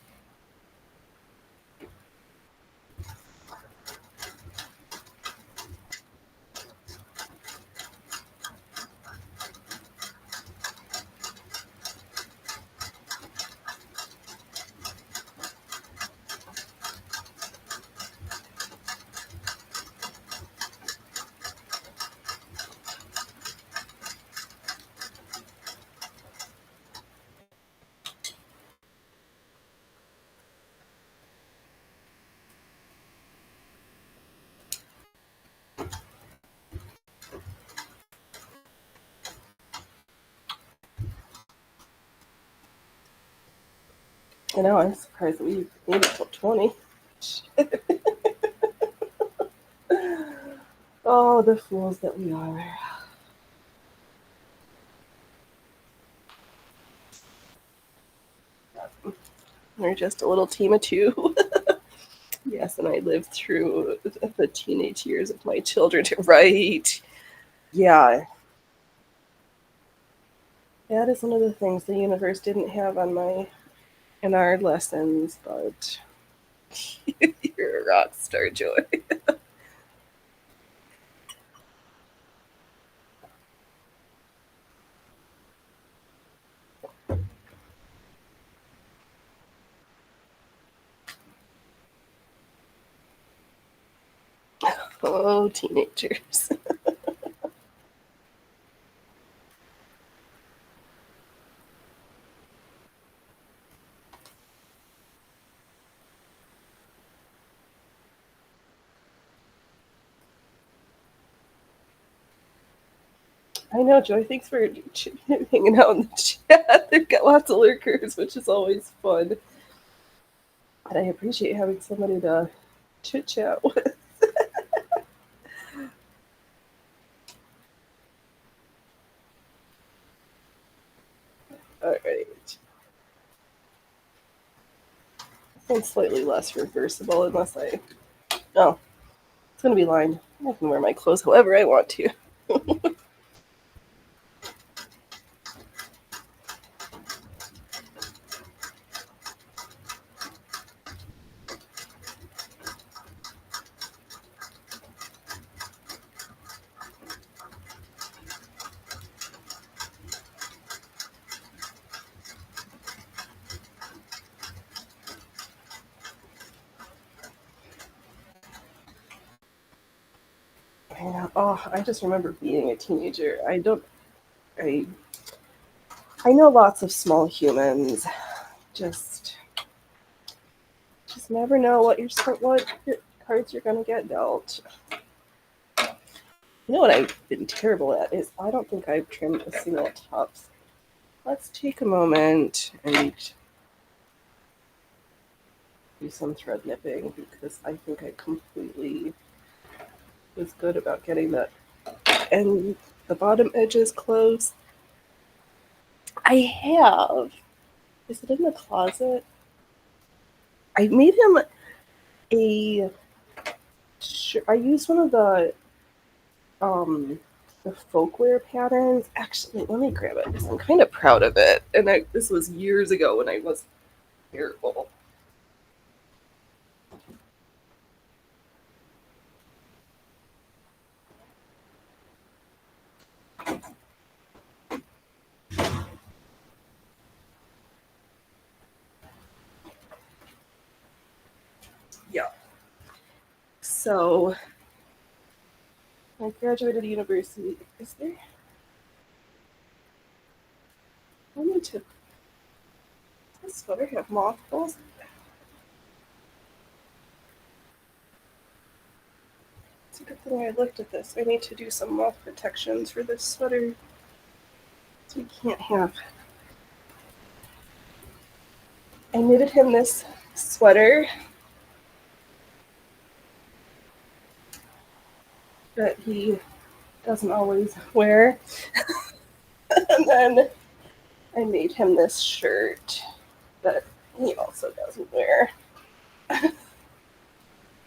I know, I'm surprised that we made it till 20. Oh, the fools that we are. We're just a little team of two. Yes, and I lived through the teenage years of my children. Right. Yeah, that is one of the things the universe didn't have on my in our lessons, but you're a rock star, Joy. Oh, teenagers. I know, Joy. Thanks for hanging out in the chat. They've got lots of lurkers, which is always fun. And I appreciate having somebody to chit chat with. All right. and slightly less reversible unless I. Oh, it's gonna be lined. I can wear my clothes however I want to. Yeah. Oh, I just remember being a teenager. I. I know lots of small humans. Just. Just never know what cards you're gonna get dealt. You know what I've been terrible at is I don't think I've trimmed a single tufts. Let's take a moment and do some thread nipping because I think I completely was good about getting that and the bottom edges closed. I have. Is it in the closet? I made him a. I used one of um the folkwear patterns. Actually, let me grab it because I'm kind of proud of it. And this was years ago when I was terrible. Yeah. So I graduated university. Is there? I need to. Does this sweater have mothballs? It's a good thing I looked at this. I need to do some moth protections for this sweater. So we can't have. I knitted him this sweater that he doesn't always wear. And then I made him this shirt that he also doesn't wear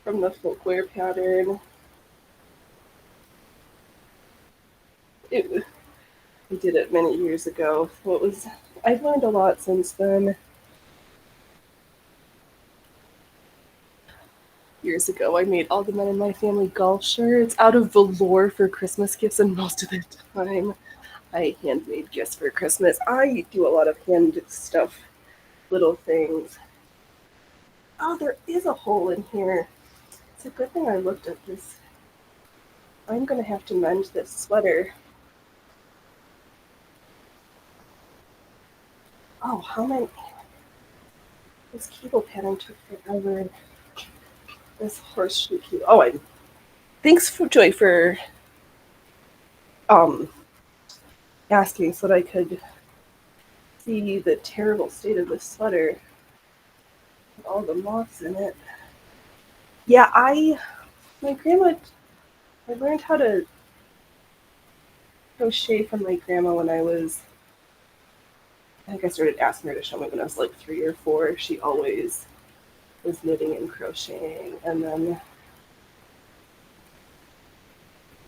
from the folkwear pattern. It, I did it many years ago. So it was. I've learned a lot since then. Years ago, I made all the men in my family golf shirts out of velour for Christmas gifts, and most of the time, I handmade gifts for Christmas. I do a lot of hand stuff, little things. Oh, there is a hole in here. It's a good thing I looked at this. I'm gonna have to mend this sweater. Oh, how many? This cable pattern took forever. This horseshoe cable. Oh, I. Thanks for Joy for um asking so that I could see the terrible state of this sweater with all the moths in it. Yeah, my grandma. I learned how to crochet from my grandma when I was. I think I started asking her to show me when I was like 3 or 4. She always was knitting and crocheting, and then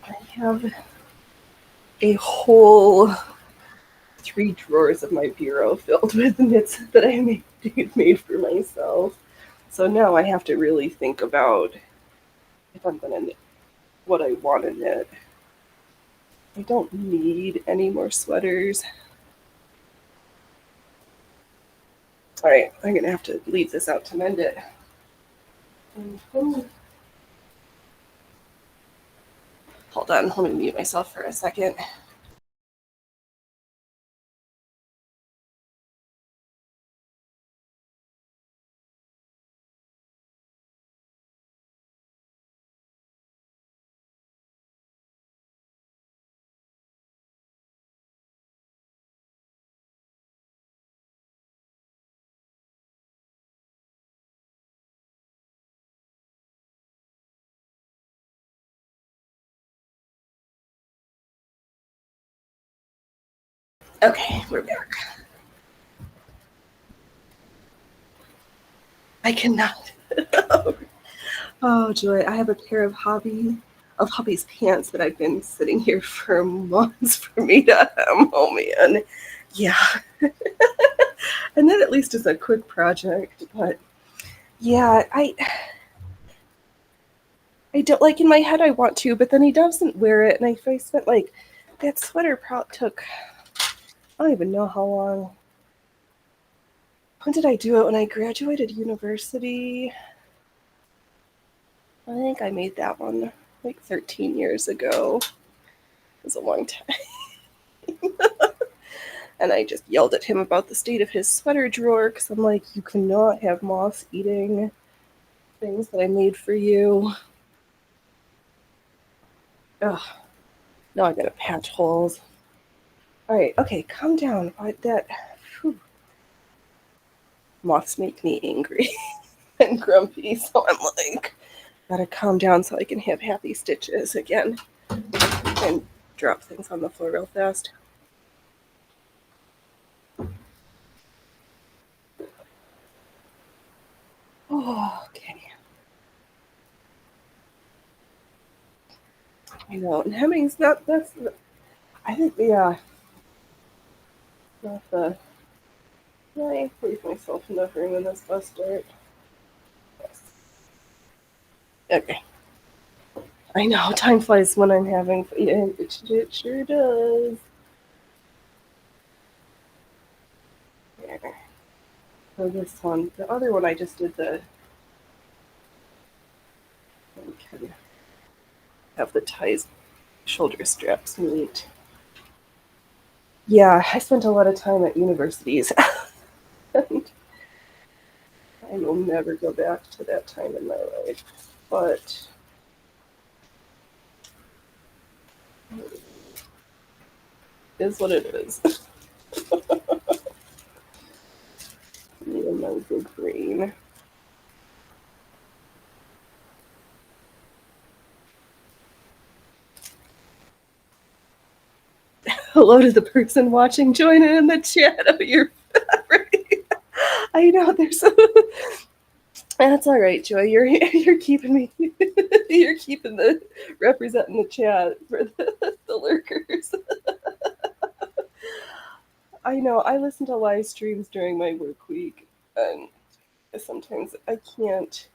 I have a whole 3 drawers of my bureau filled with knits that I made for myself. So now I have to really think about if I'm gonna knit what I want to knit. I don't need any more sweaters. All right, I'm gonna have to leave this out to mend it. Hold on, let me mute myself for a second. Okay, we're back. I cannot. Oh, Joy, I have a pair of Hobby's pants that I've been sitting here for months for me to hem. Oh man. Yeah. And that at least is a quick project, but yeah, I don't like in my head I want to, but then he doesn't wear it and I spent like that sweater probably took I don't even know how long. When did I do it? When I graduated university? I think I made that one like 13 years ago. It was a long time. And I just yelled at him about the state of his sweater drawer because I'm like, you cannot have moths eating things that I made for you. Ugh, now I gotta patch holes. All right, okay, calm down. Whew, moths make me angry and grumpy, so I'm like, gotta calm down so I can have happy stitches again and drop things on the floor real fast. Oh, okay. I know. And hemming's not, I think, yeah, not the, I leave myself enough room in this bus dirt. Yes. Okay. I know, time flies when I'm having, yeah, it sure does. There. So this one, the other one I just did okay, have the ties, shoulder straps meet. Yeah, I spent a lot of time at universities. And I will never go back to that time in my life. But it is what it is. Me and my big brain. Hello to the person watching. Join in the chat of your favorite. I know there's so that's all right, Joy. You're keeping me. You're keeping the representing the chat for the lurkers. I know. I listen to live streams during my work week, and sometimes I can't.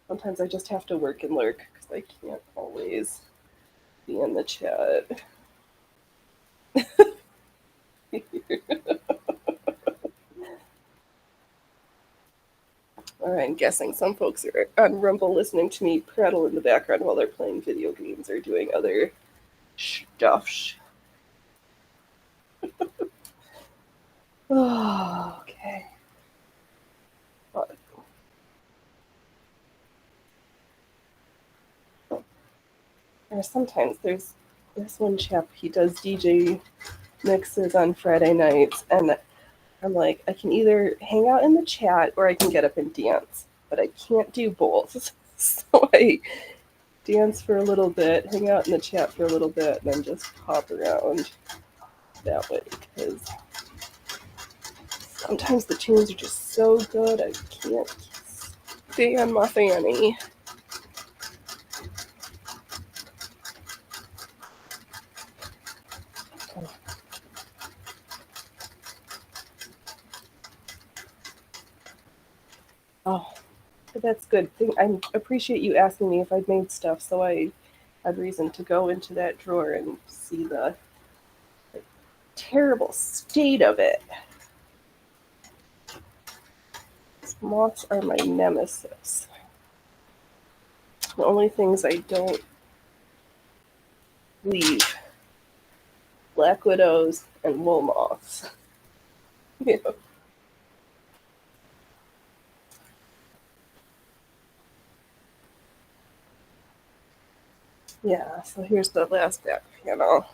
Sometimes I just have to work and lurk because I can't always be in the chat. All right, I'm guessing some folks are on Rumble listening to me prattle in the background while they're playing video games or doing other stuff. Oh, okay. Well, sometimes there's one chap, he does DJ mixes on Friday nights, and I'm like, I can either hang out in the chat or I can get up and dance, but I can't do both. So I dance for a little bit, hang out in the chat for a little bit, and then just pop around that way because sometimes the tunes are just so good I can't stay on my fanny. Oh, but that's good. I appreciate you asking me if I'd made stuff, so I had reason to go into that drawer and see the terrible state of it. Moths are my nemesis. The only things I don't leave: black widows and wool moths. Yeah. Yeah, so here's the last back panel.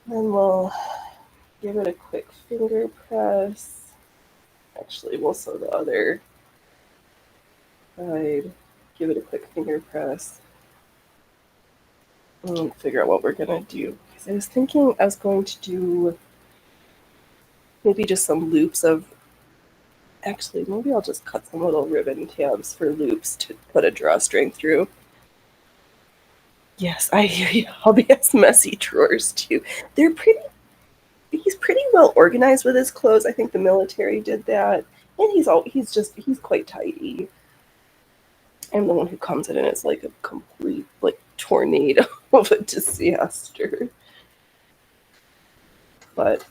Then we'll give it a quick finger press. Actually, we'll sew the other side. Give it a quick finger press. And figure out what we're gonna do. Because I was thinking I was going to do Maybe just some loops of. Actually, maybe I'll just cut some little ribbon tabs for loops to put a drawstring through. Yes, I hear you. Hubby has messy drawers too. They're pretty. He's pretty well organized with his clothes. I think the military did that, and he's quite tidy. I'm the one who comes in and it's like a complete like tornado of a disaster. But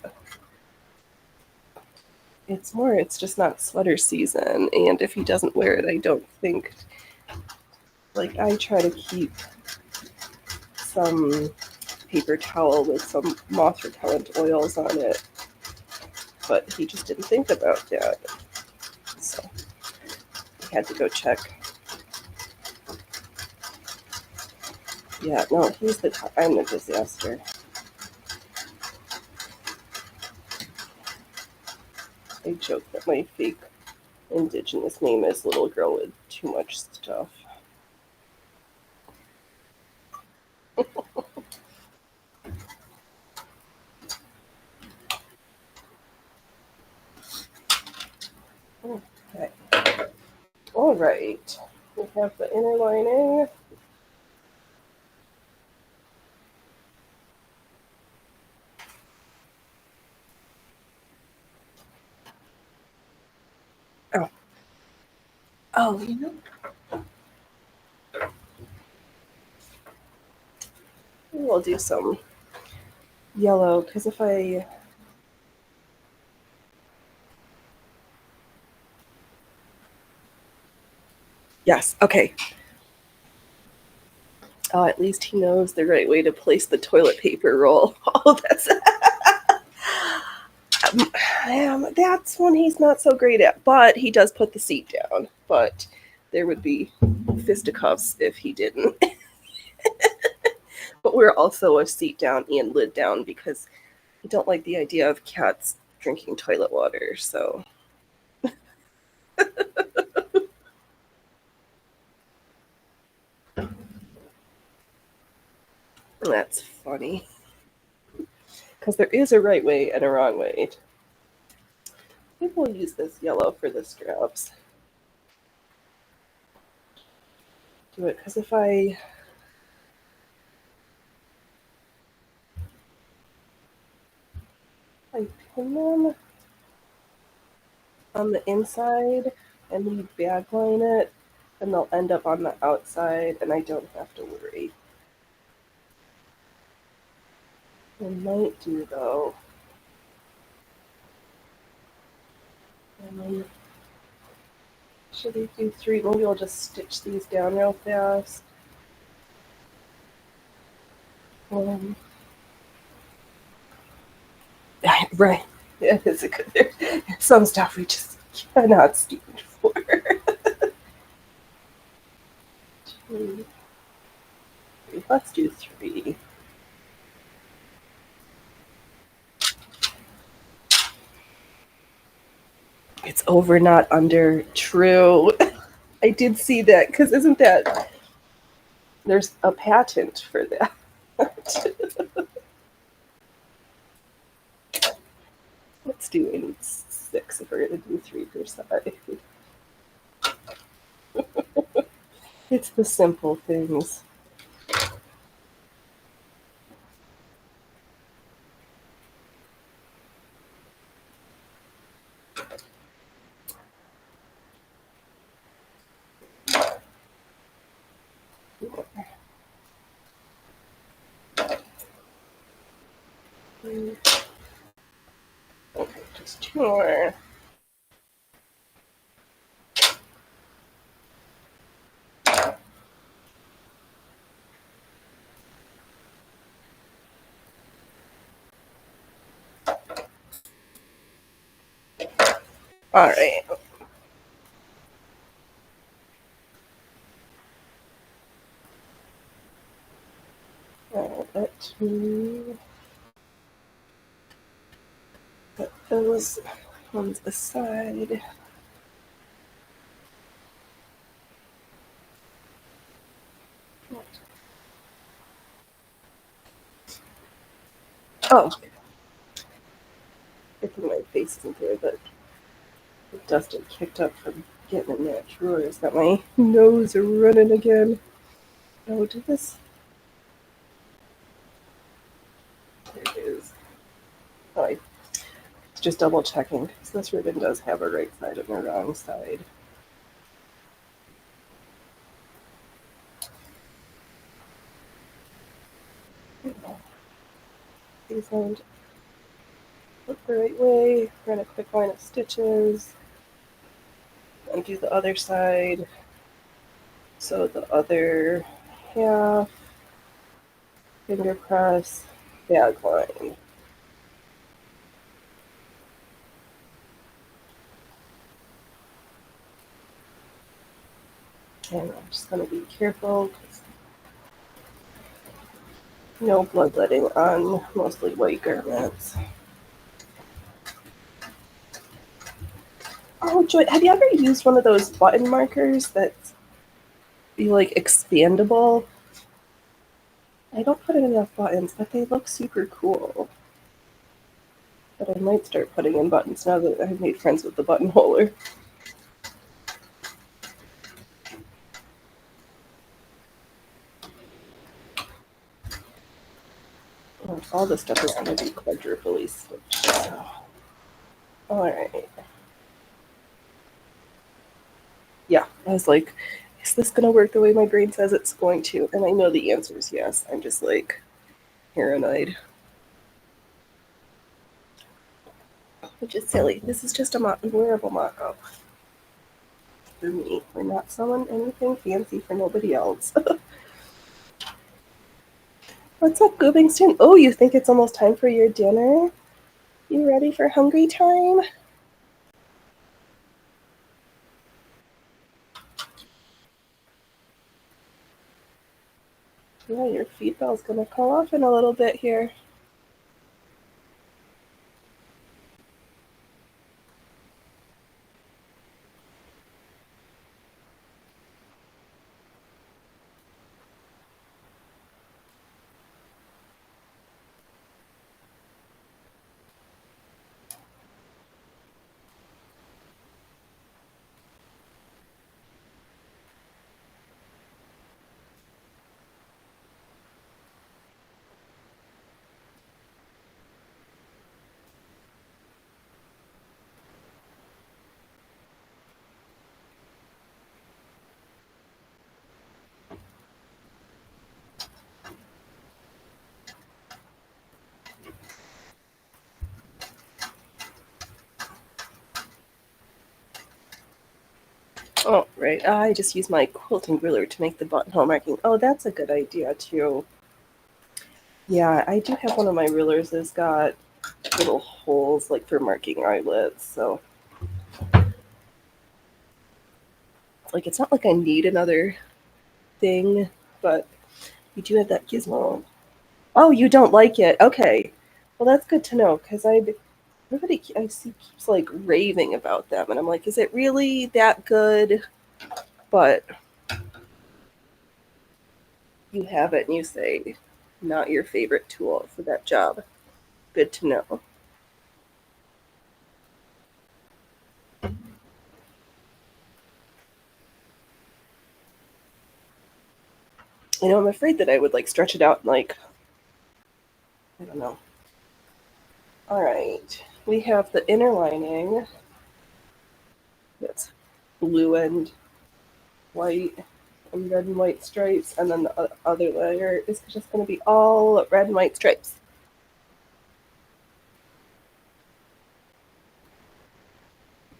it's just not sweater season, and if he doesn't wear it, I don't think, like, I try to keep some paper towel with some moth repellent oils on it, but he just didn't think about that, so I had to go check. Yeah, no, I'm a disaster. I joke that my fake indigenous name is Little Girl with Too Much Stuff. Okay. All right. We have the inner lining. Oh, oh, we'll do some yellow because if I. Yes, okay. At least he knows the right way to place the toilet paper roll. Oh, that's one he's not so great at. But he does put the seat down. But there would be fisticuffs if he didn't. But we're also a seat down and lid down because I don't like the idea of cats drinking toilet water. So that's funny because there is a right way and a wrong way. Maybe we'll use this yellow for the straps. Do it because if I pin them on the inside and we bagline it, then they'll end up on the outside and I don't have to worry. I might do though. Um, should we do three? Maybe we'll just stitch these down real fast. Um, right. Yeah, it's a good. Some stuff we just cannot stand for. Two, three. Let's do three. It's over, not under. True. I did see that because isn't that there's a patent for that. Let's do 6 if we're going to do 3 per side. It's the simple things. Okay, just 2 more. All right. Let me put those ones aside. Oh, Good thing my face isn't there, but the dust had kicked up from getting in that drawer has got my nose running again. Oh, did this? There it is. Oh, I just double checking because this ribbon does have a right side and a wrong side. These ones look the right way. Run a quick line of stitches and do the other side. So the other half, finger press, bag line. And I'm just going to be careful because no bloodletting on mostly white garments. Oh, Joy, have you ever used one of those button markers that be like expandable? I don't put in enough buttons, but they look super cool. But I might start putting in buttons now that I've made friends with the buttonholer. Oh, all this stuff is going to be quadruply stitched. So. All right. Yeah, I was like, is this going to work the way my brain says it's going to? And I know the answer is yes. I'm just like paranoid. Which is silly. This is just a wearable mock-up for me. We're not selling anything fancy for nobody else. What's up, Goobington? Oh, you think it's almost time for your dinner? You ready for hungry time? Yeah, your feed bell's gonna call off in a little bit here. Oh, right. I just use my quilting ruler to make the buttonhole marking. Oh, that's a good idea, too. Yeah, I do have one of my rulers that's got little holes, like for marking eyelets, so. Like, it's not like I need another thing, but you do have that gizmo. Oh, you don't like it? Okay. Well, that's good to know, because everybody I see keeps, like, raving about them, and I'm like, is it really that good? But you have it and you say not your favorite tool for that job. Good to know. I'm afraid that I would like stretch it out and like I don't know. All right, we have the inner lining that's blue and white and red and white stripes, and then the other layer is just going to be all red and white stripes.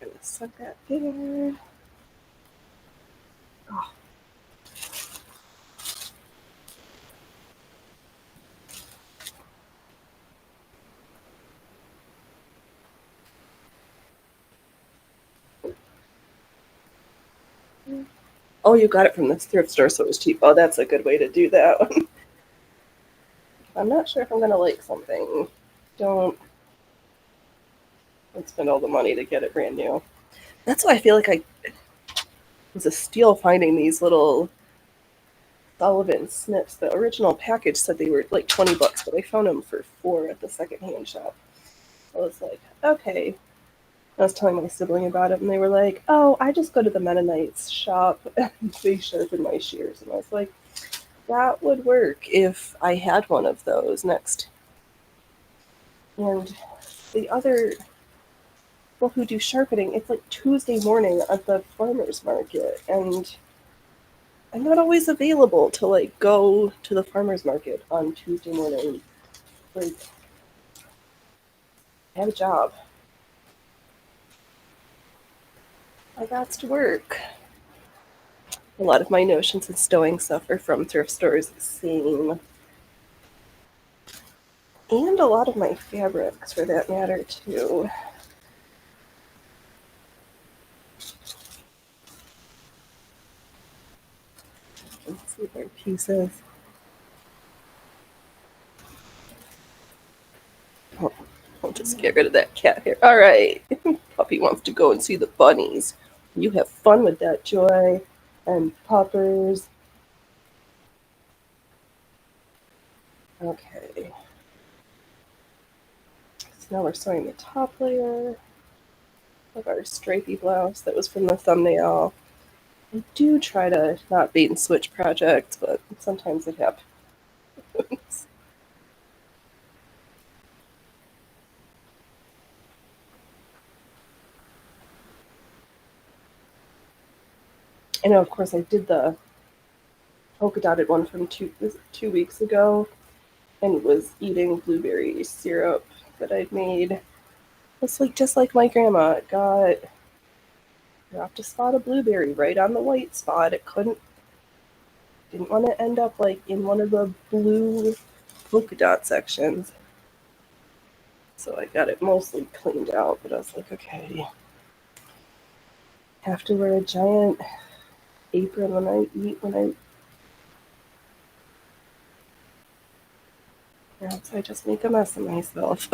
I'm gonna suck that in. Oh. Oh, you got it from the thrift store, so it was cheap. Oh, that's a good way to do that. I'm not sure if I'm gonna like something. Don't spend all the money to get it brand new. That's why I feel like I was a steal finding these little Sullivan snips. The original package said they were like $20, but I found them for $4 at the secondhand shop. I was like, okay. I was telling my sibling about it, and they were like, "Oh, I just go to the Mennonites shop and they sharpen my shears." And I was like, "That would work if I had one of those next." And the other people who do sharpening, it's like Tuesday morning at the farmers market, and I'm not always available to like go to the farmers market on Tuesday morning. Like, I have a job. I got to work. A lot of my notions of stowing stuff are from thrift stores, same. And a lot of my fabrics, for that matter, too. Let's see their pieces. Oh, I'll just get rid of that cat hair. All right. Puppy wants to go and see the bunnies. You have fun with that, Joy. And puppers. Okay. So now we're sewing the top layer of our stripy blouse that was from the thumbnail. I do try to not bait and switch projects, but sometimes it happens. I know, of course, I did the polka dotted one from 2 weeks ago, and was eating blueberry syrup that I'd made. It's like just like my grandma. It got dropped a spot of blueberry right on the white spot. It didn't want to end up like in one of the blue polka dot sections. So I got it mostly cleaned out, but I was like, okay, have to wear a giant apron when I eat when I perhaps I just make a mess of myself.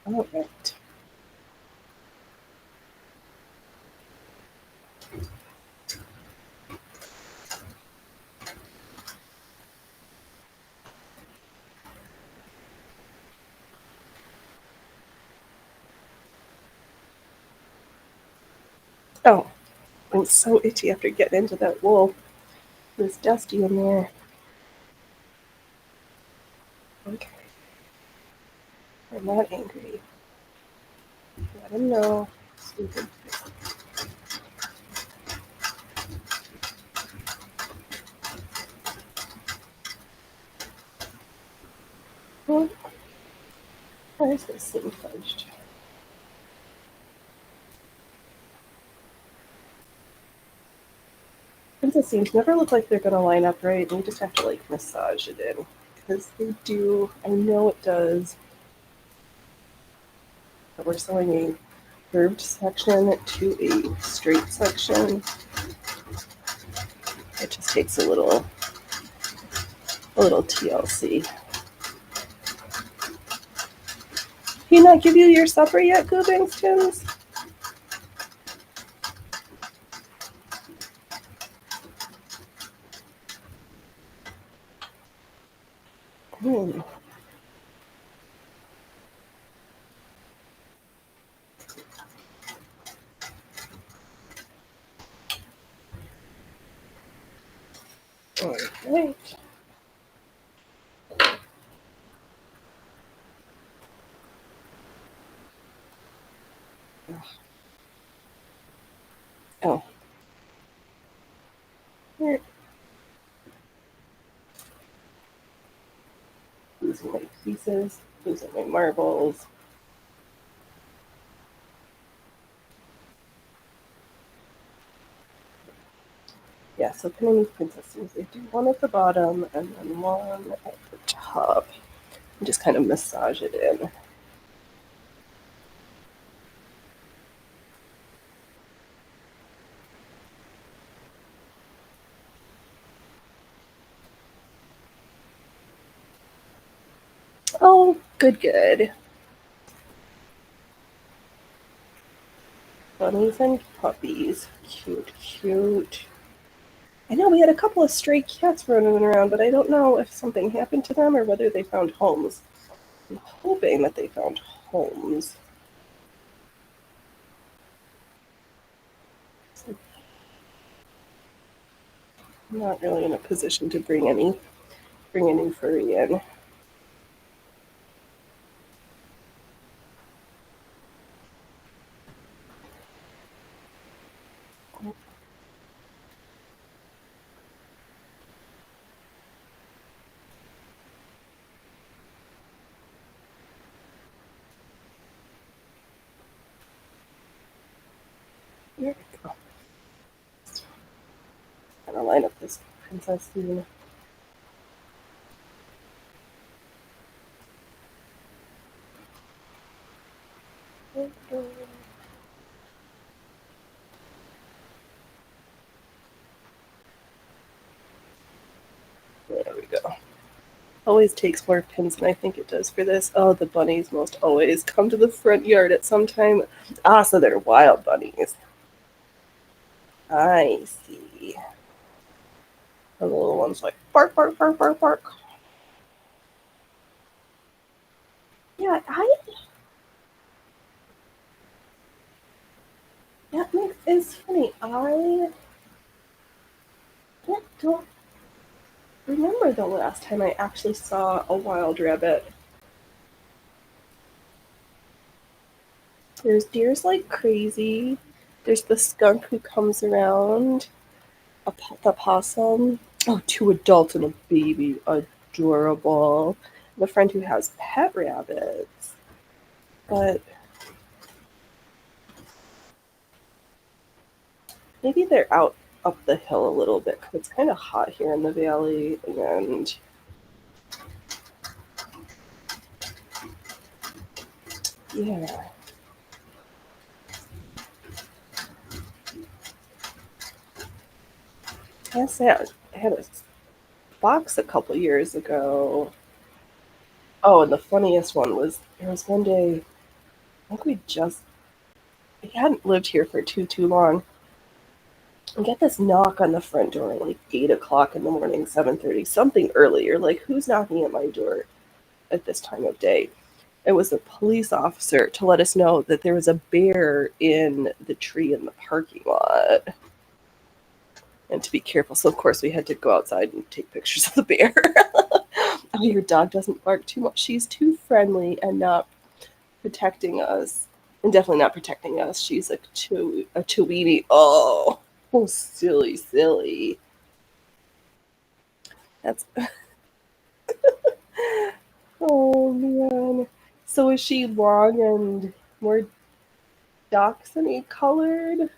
All right. Oh, I'm so itchy after getting into that wool. It was dusty in there. Okay, I'm not angry. Let him know. Stupid. Well, why is this thing fudged? Princess seams never look like they're gonna line up right. We just have to like massage it in. Because they do. I know it does. But we're sewing a curved section to a straight section. It just takes a little TLC. Did he not give you your supper yet, Goobingstons? Hmm. All right. Oh. Here. Losing my pieces, losing my marbles. Yeah, so Panini Princesses, they do one at the bottom and then one at the top. And just kind of massage it in. Oh, good, good. Bunnies and puppies. Cute, cute. I know we had a couple of stray cats running around, but I don't know if something happened to them or whether they found homes. I'm hoping that they found homes. I'm not really in a position to bring any furry in. There we go. Gonna line up this princess scene. There we go. Always takes more pins than I think it does for this. Oh, the bunnies most always come to the front yard at some time. Ah, so they're wild bunnies. I see. The little one's like bark, bark, bark, bark, bark. Yeah, that makes is funny. Don't remember the last time I actually saw a wild rabbit. There's deers like crazy. There's the skunk who comes around. The possum. Oh, two adults and a baby. Adorable. I have a friend who has pet rabbits. But maybe they're out up the hill a little bit because it's kind of hot here in the valley. And yeah. I had a box a couple years ago. Oh, and the funniest one was there was one day, I think we hadn't lived here for too long. I get this knock on the front door at like 8 o'clock in the morning, 7:30, something earlier. Like, who's knocking at my door at this time of day? It was a police officer to let us know that there was a bear in the tree in the parking lot and to be careful. So, of course, we had to go outside and take pictures of the bear. Oh, your dog doesn't bark too much. She's too friendly and not protecting us. And definitely not protecting us. She's a Chiweenie. Oh, silly, silly. That's oh man. So is she long and more dachshund colored?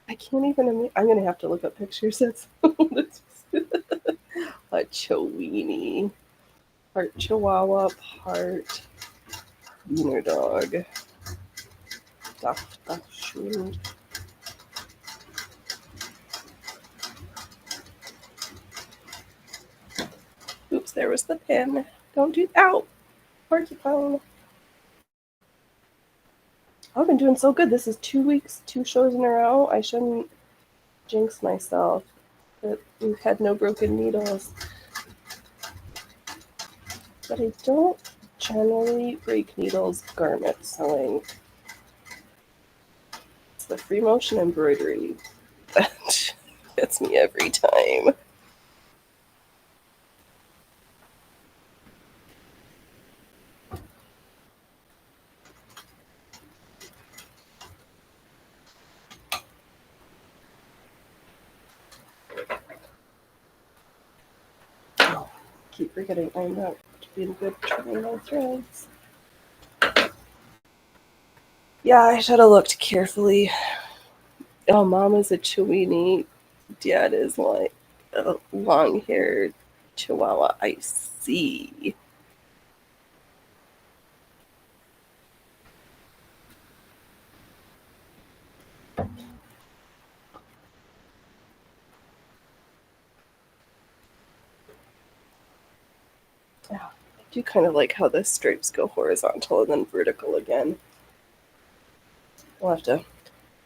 I can't even. I'm gonna have to look up pictures. That's a Chiweenie, part Chihuahua, part wiener dog. Dachshund. Oops, there was the pin. Don't do. Ow! Porcupine. I've been doing so good. This is 2 weeks, 2 shows in a row. I shouldn't jinx myself. But we've had no broken needles. But I don't generally break needles garment sewing. It's the free motion embroidery that gets me every time. Oh, keep forgetting I'm not being good trimming my threads. Yeah, I should have looked carefully. Oh, mom is a Chiweenie. Dad is like a long haired Chihuahua. I see. Yeah, I do kind of like how the stripes go horizontal and then vertical again. We'll have to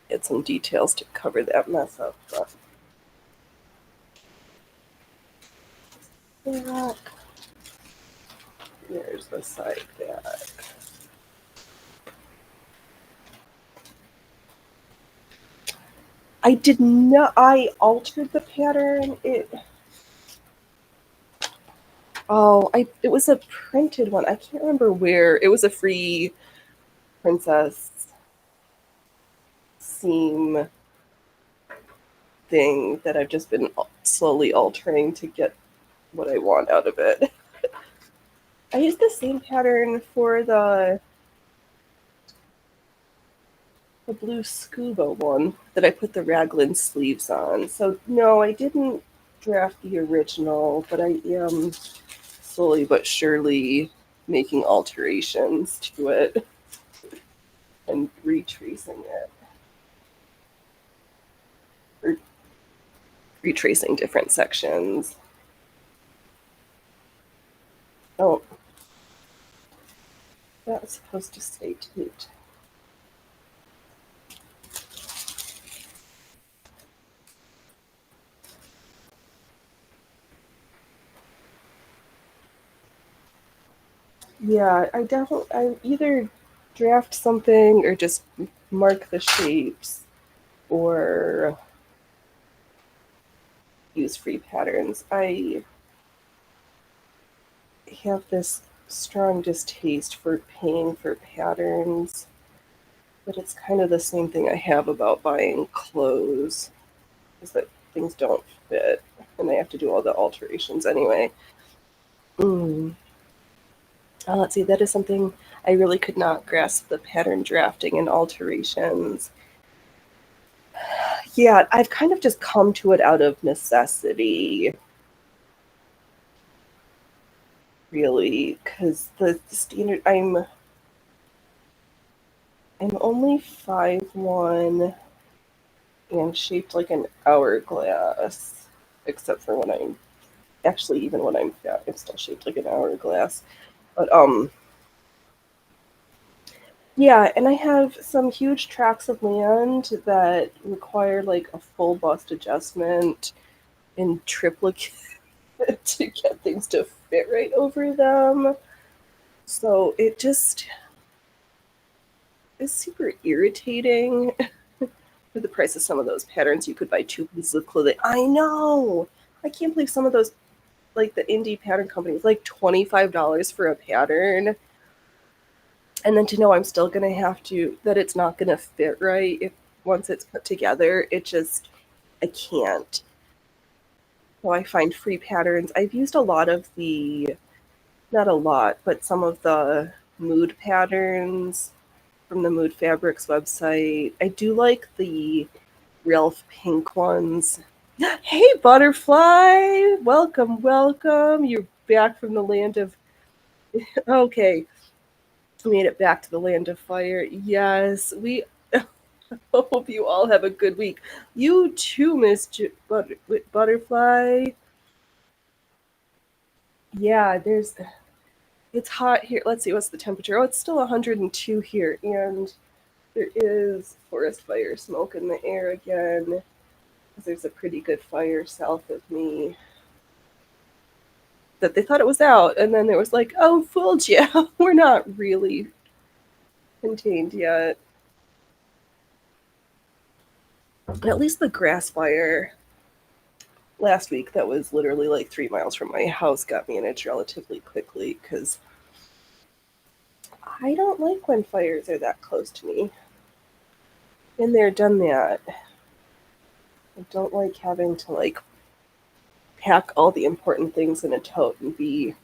get some details to cover that mess up. But back. There's the side back. I did not. I altered the pattern. It was a printed one. I can't remember where. It was a free princess seam thing that I've just been slowly altering to get what I want out of it. I used the same pattern for the blue scuba one that I put the raglan sleeves on. So no, I didn't draft the original, but I am slowly but surely making alterations to it and retracing it. Or retracing different sections. Oh, that's supposed to stay taped. Yeah, I either draft something or just mark the shapes or use free patterns. I have this strong distaste for paying for patterns, but it's kind of the same thing I have about buying clothes, is that things don't fit and I have to do all the alterations anyway. Mm. Oh, let's see, that is something I really could not grasp, the pattern drafting and alterations. Yeah, I've kind of just come to it out of necessity, really, because the standard I'm only 5'1" and shaped like an hourglass, except for when I'm actually even when I'm fat, I'm still shaped like an hourglass. But yeah, and I have some huge tracts of land that require like a full bust adjustment in triplicate to get things to fit right over them. So it just is super irritating. For the price of some of those patterns, you could buy two pieces of clothing. I know. I can't believe some of those, like the indie pattern companies, like $25 for a pattern, and then to know I'm still gonna have to that it's not gonna fit right if once it's put together. It just I can't. So I find free patterns. I've used a lot of the not a lot, but some of the mood patterns from the Mood Fabrics website. I do like the Ralph Pink ones. Hey, butterfly! Welcome, welcome. You're back from the land of. Okay, we made it back to the land of fire. Yes, we hope you all have a good week. You too, Miss Butterfly. Yeah, there's. It's hot here. Let's see, what's the temperature? Oh, it's still 102 here, and there is forest fire smoke in the air again. There's a pretty good fire south of me that they thought it was out, and then there was like, oh, fooled you. We're not really contained yet. At least the grass fire last week, that was literally like 3 miles from my house, got managed relatively quickly because I don't like when fires are that close to me. Been there, done that. I don't like having to like pack all the important things in a tote and be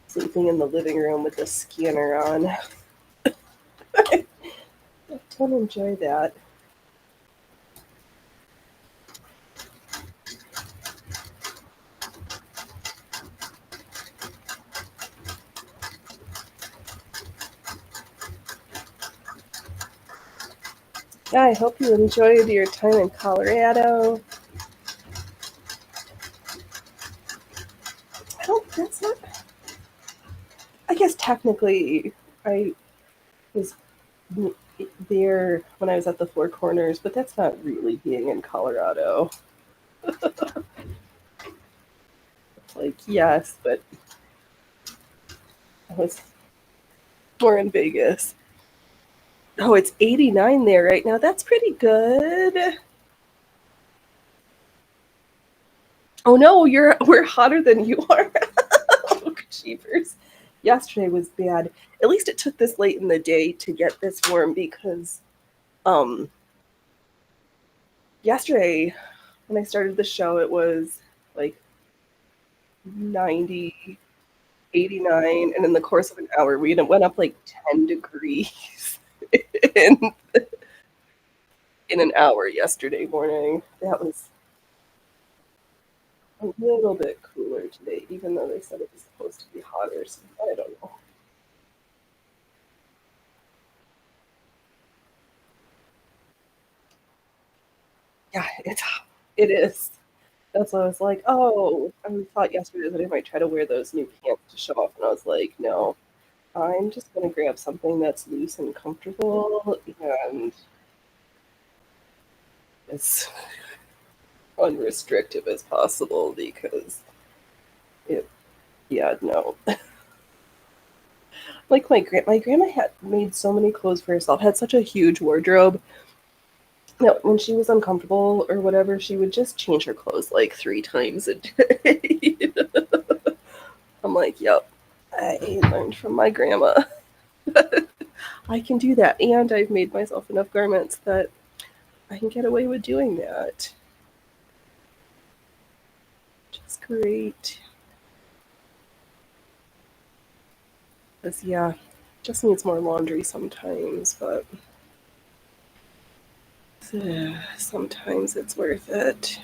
sleeping in the living room with the scanner on. I don't enjoy that. Yeah, I hope you enjoyed your time in Colorado. I don't, that's not, I guess technically I was there when I was at the Four Corners, but that's not really being in Colorado. Like, yes, but I was more in Vegas. Oh, it's 89 there right now. That's pretty good. Oh no, we're hotter than you are. Oh, jeepers. Yesterday was bad. At least it took this late in the day to get this warm because um yesterday when I started the show it was like 90, 89, and in the course of an hour we went up like 10 degrees in in an hour yesterday morning. That was a little bit cooler today, even though they said it was supposed to be hotter. So I don't know. Yeah, it is. That's why I was like, oh, I thought yesterday that I might try to wear those new pants to show off, and I was like, no, I'm just gonna grab something that's loose and comfortable and as unrestrictive as possible because it, yeah, no. Like my grandma had made so many clothes for herself, had such a huge wardrobe. No, when she was uncomfortable or whatever, she would just change her clothes like 3 times a day. I'm like, yep, I learned from my grandma. I can do that, and I've made myself enough garments that I can get away with doing that. Which is great. Because, yeah, just needs more laundry sometimes, but sometimes it's worth it.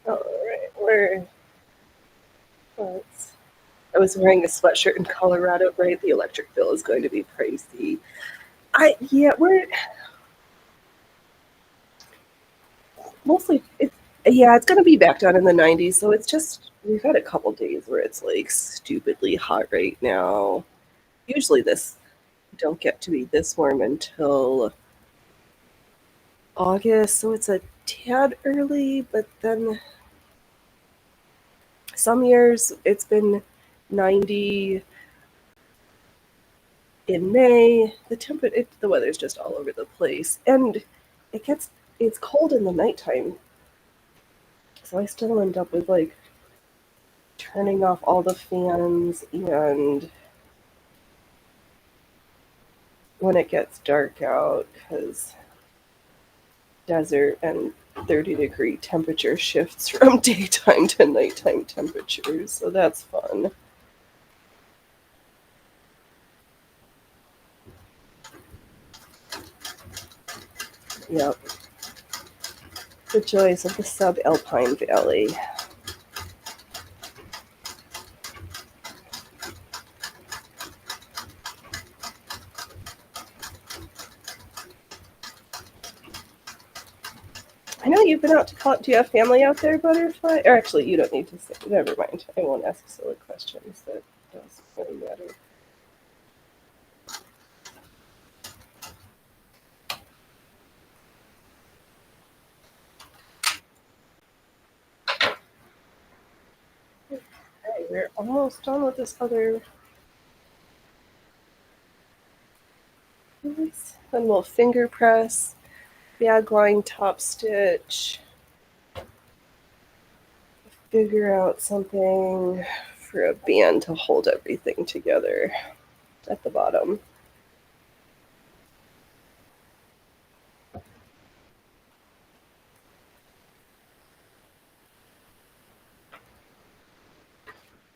All right, let's I was wearing a sweatshirt in Colorado, right? The electric bill is going to be pricey. We're mostly it's going to be back down in the 90s, so it's just we've had a couple days where it's like stupidly hot right now. Usually this don't get to be this warm until August, so it's a tad early, but then some years it's been 90 in May. The weather's just all over the place, and it's cold in the nighttime, so I still end up with like turning off all the fans, and when it gets dark out, because desert and 30-degree temperature shifts from daytime to nighttime temperatures, so that's fun. Yep, the joys of the subalpine valley. I know you've been out to college. Do you have family out there, Butterfly? Or actually, you don't need to say. Never mind. I won't ask silly questions. That doesn't really matter. Okay, we're almost done with this other piece. Then we'll finger press, bag line, top stitch, figure out something for a band to hold everything together at the bottom.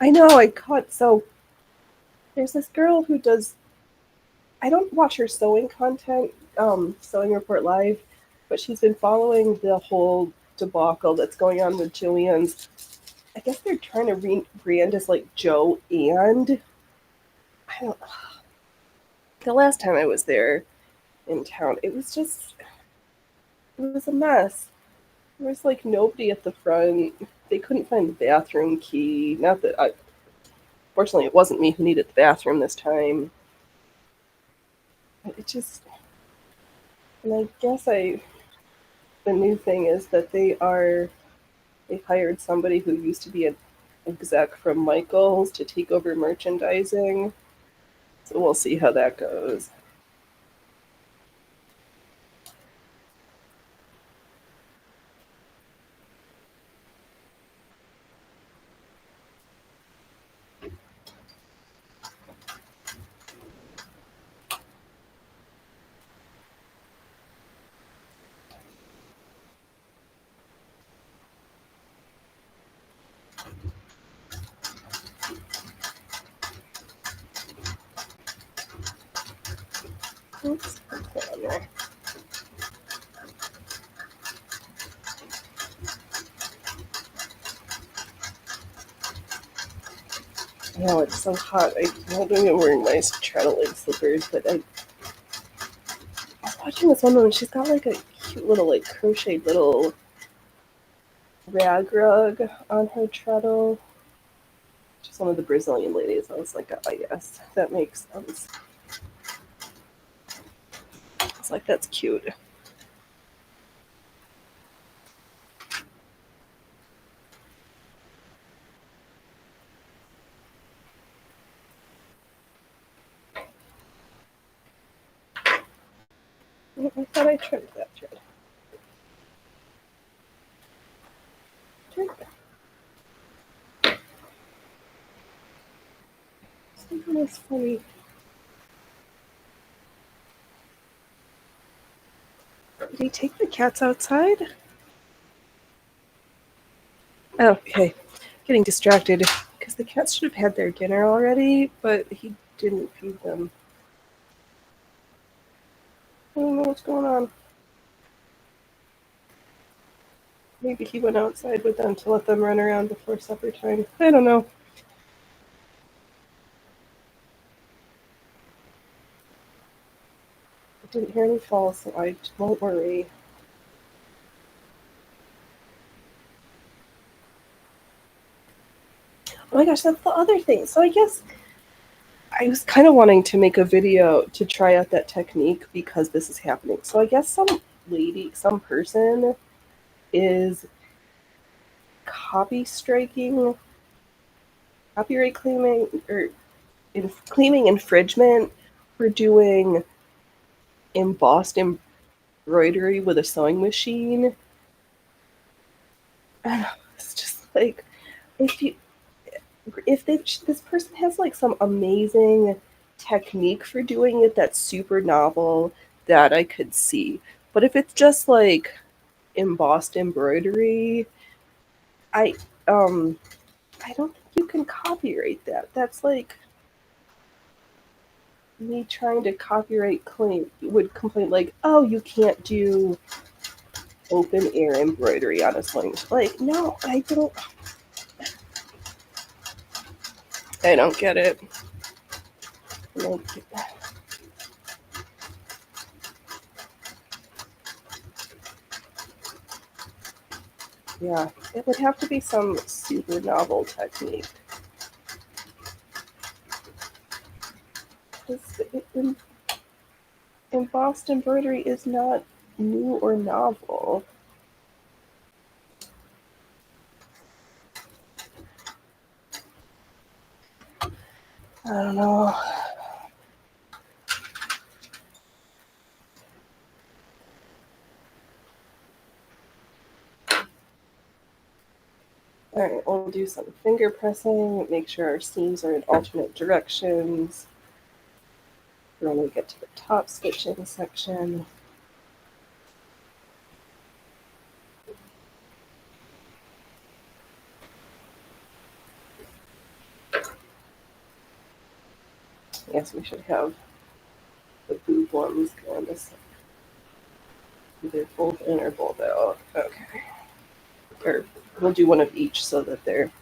I know, I caught, so there's this girl who does, I don't watch her sewing content, Sewing Report Live, but she's been following the whole debacle that's going on with Jillian's. I guess they're trying to rebrand as like Joe and I don't. The last time I was there in town, it was a mess. There was like nobody at the front. They couldn't find the bathroom key. Not that I, fortunately, it wasn't me who needed the bathroom this time. It just, and I guess the new thing is that they hired somebody who used to be an exec from Michaels to take over merchandising. So we'll see how that goes. Oops, put on there. Now it's so hot. I'm not even wearing my straddle leg slippers, but I was watching this one woman. She's got like a cute little like crocheted little rag rug on her treadle. Just one of the Brazilian ladies. I was like, oh yes, that makes sense. I was like, that's cute. I thought I trimmed that thread. Something is funny. Did he take the cats outside? Oh, okay. Getting distracted because the cats should have had their dinner already, but he didn't feed them. I don't know what's going on. Maybe he went outside with them to let them run around before supper time. I don't know. I didn't hear any falls, so I won't worry. Oh my gosh, that's the other thing. So I guess I was kind of wanting to make a video to try out that technique because this is happening. So I guess some person is copy striking, copyright claiming, or claiming infringement for doing embossed embroidery with a sewing machine. And it's just like, if you if this person has like some amazing technique for doing it that's super novel, that I could see. But if it's just like embossed embroidery, I um I don't think you can copyright that. That's like me trying to copyright claim would complain like, oh, you can't do open air embroidery on a sewing machine. Like, no, I don't get it. Like, yeah, it would have to be some super novel technique. Because embossed embroidery is not new or novel. I don't know. Alright, we'll do some finger pressing, make sure our seams are in alternate directions. When we get to the top stitching section. Yes, we should have the boob ones going this. They're both in or both out. Okay. Or we'll do one of each so that they're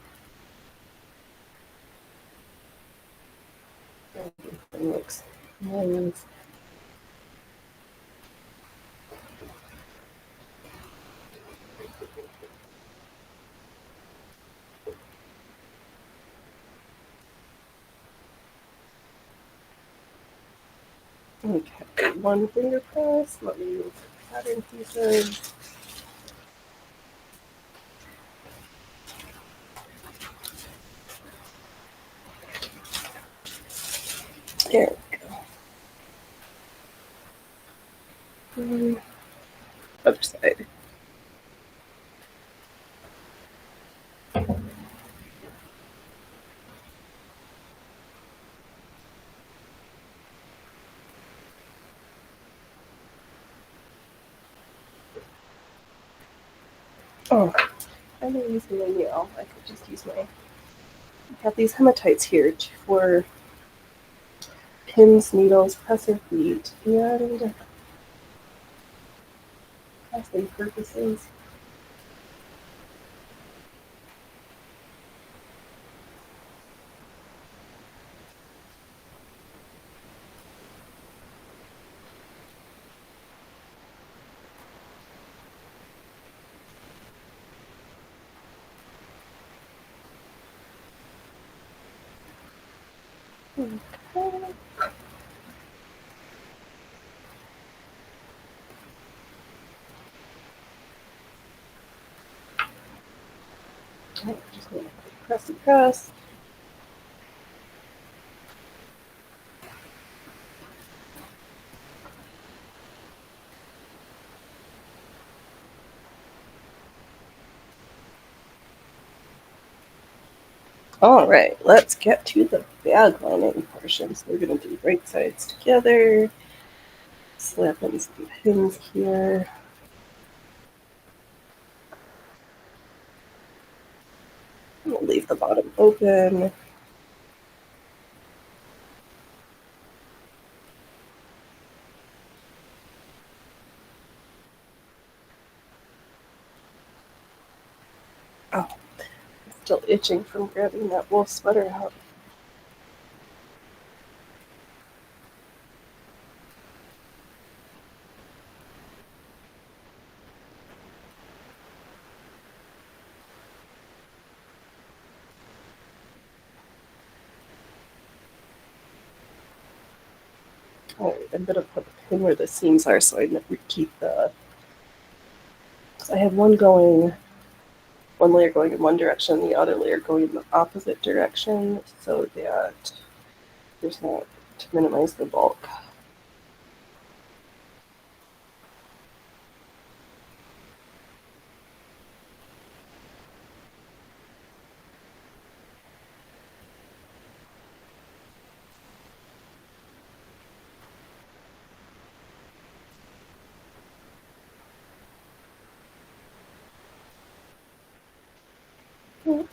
looks nice. Okay, one finger press. Let me move the pattern pieces. There we go. Other side. Oh, I'm not using my nail. I could just use my. I have these hematites here for pins, needles, presser feet, and pressing purposes. Okay. Just gonna press and press. All right, let's get to the bag lining portion. So we're gonna do right sides together, slap in some pins here. We'll leave the bottom open. Oh, I'm still itching from grabbing that wool sweater out. All right, I'm gonna put the pin where the seams are so I never keep the. So I have one layer going in one direction, the other layer going in the opposite direction, so that there's not to minimize the bulk. Oh,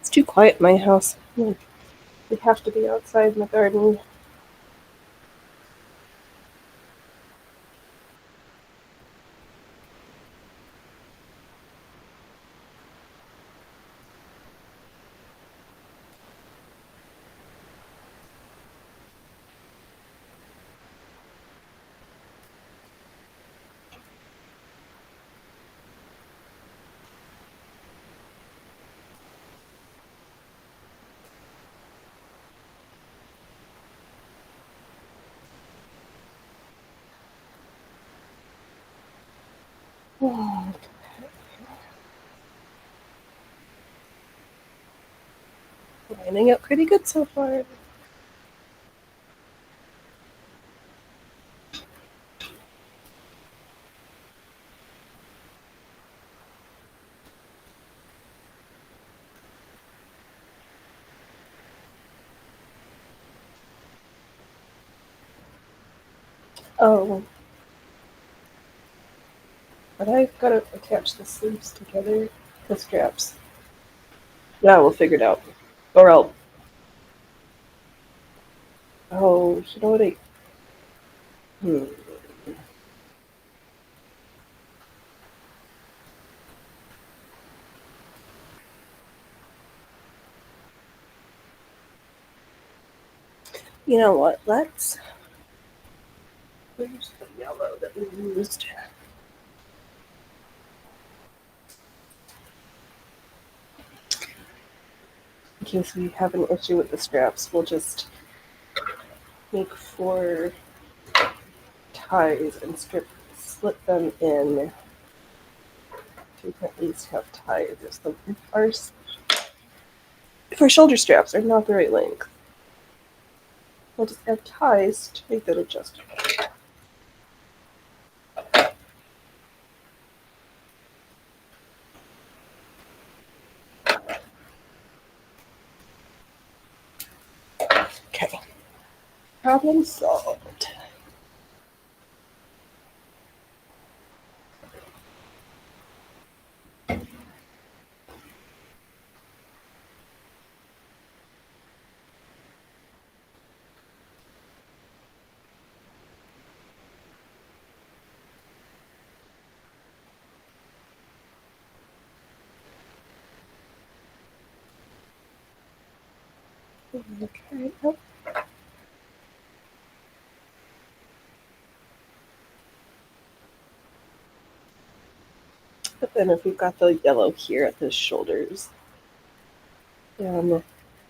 it's too quiet in my house. We have to be outside in the garden. Oh, lining up pretty good so far. Oh, but I've got to attach the sleeves together, the straps. Yeah, we'll figure it out. Or I'll. Oh, you know what I. Hmm. You know what? Where's the yellow that we used? In case we have an issue with the straps, we'll just make 4 ties and split them in to at least have ties. Our shoulder straps are not the right length. We'll just add ties to make that adjustable. Okay. Problem solved. Okay. Oh. But then if we've got the yellow here at the shoulders, then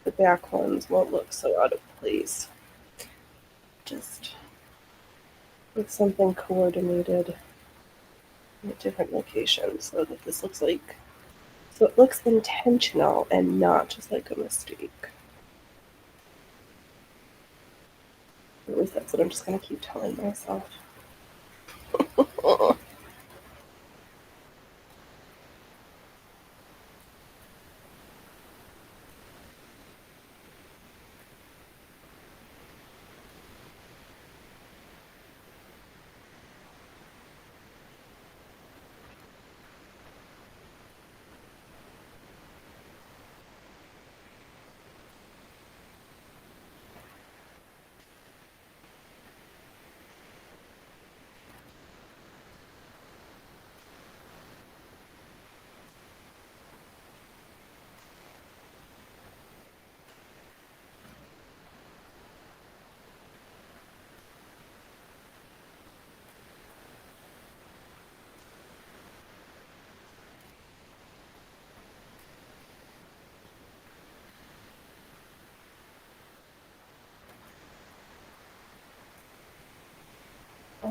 the back ones won't look so out of place. Just with something coordinated in a different location so that this looks like, so it looks intentional and not just like a mistake. At least that's what I'm just going to keep telling myself.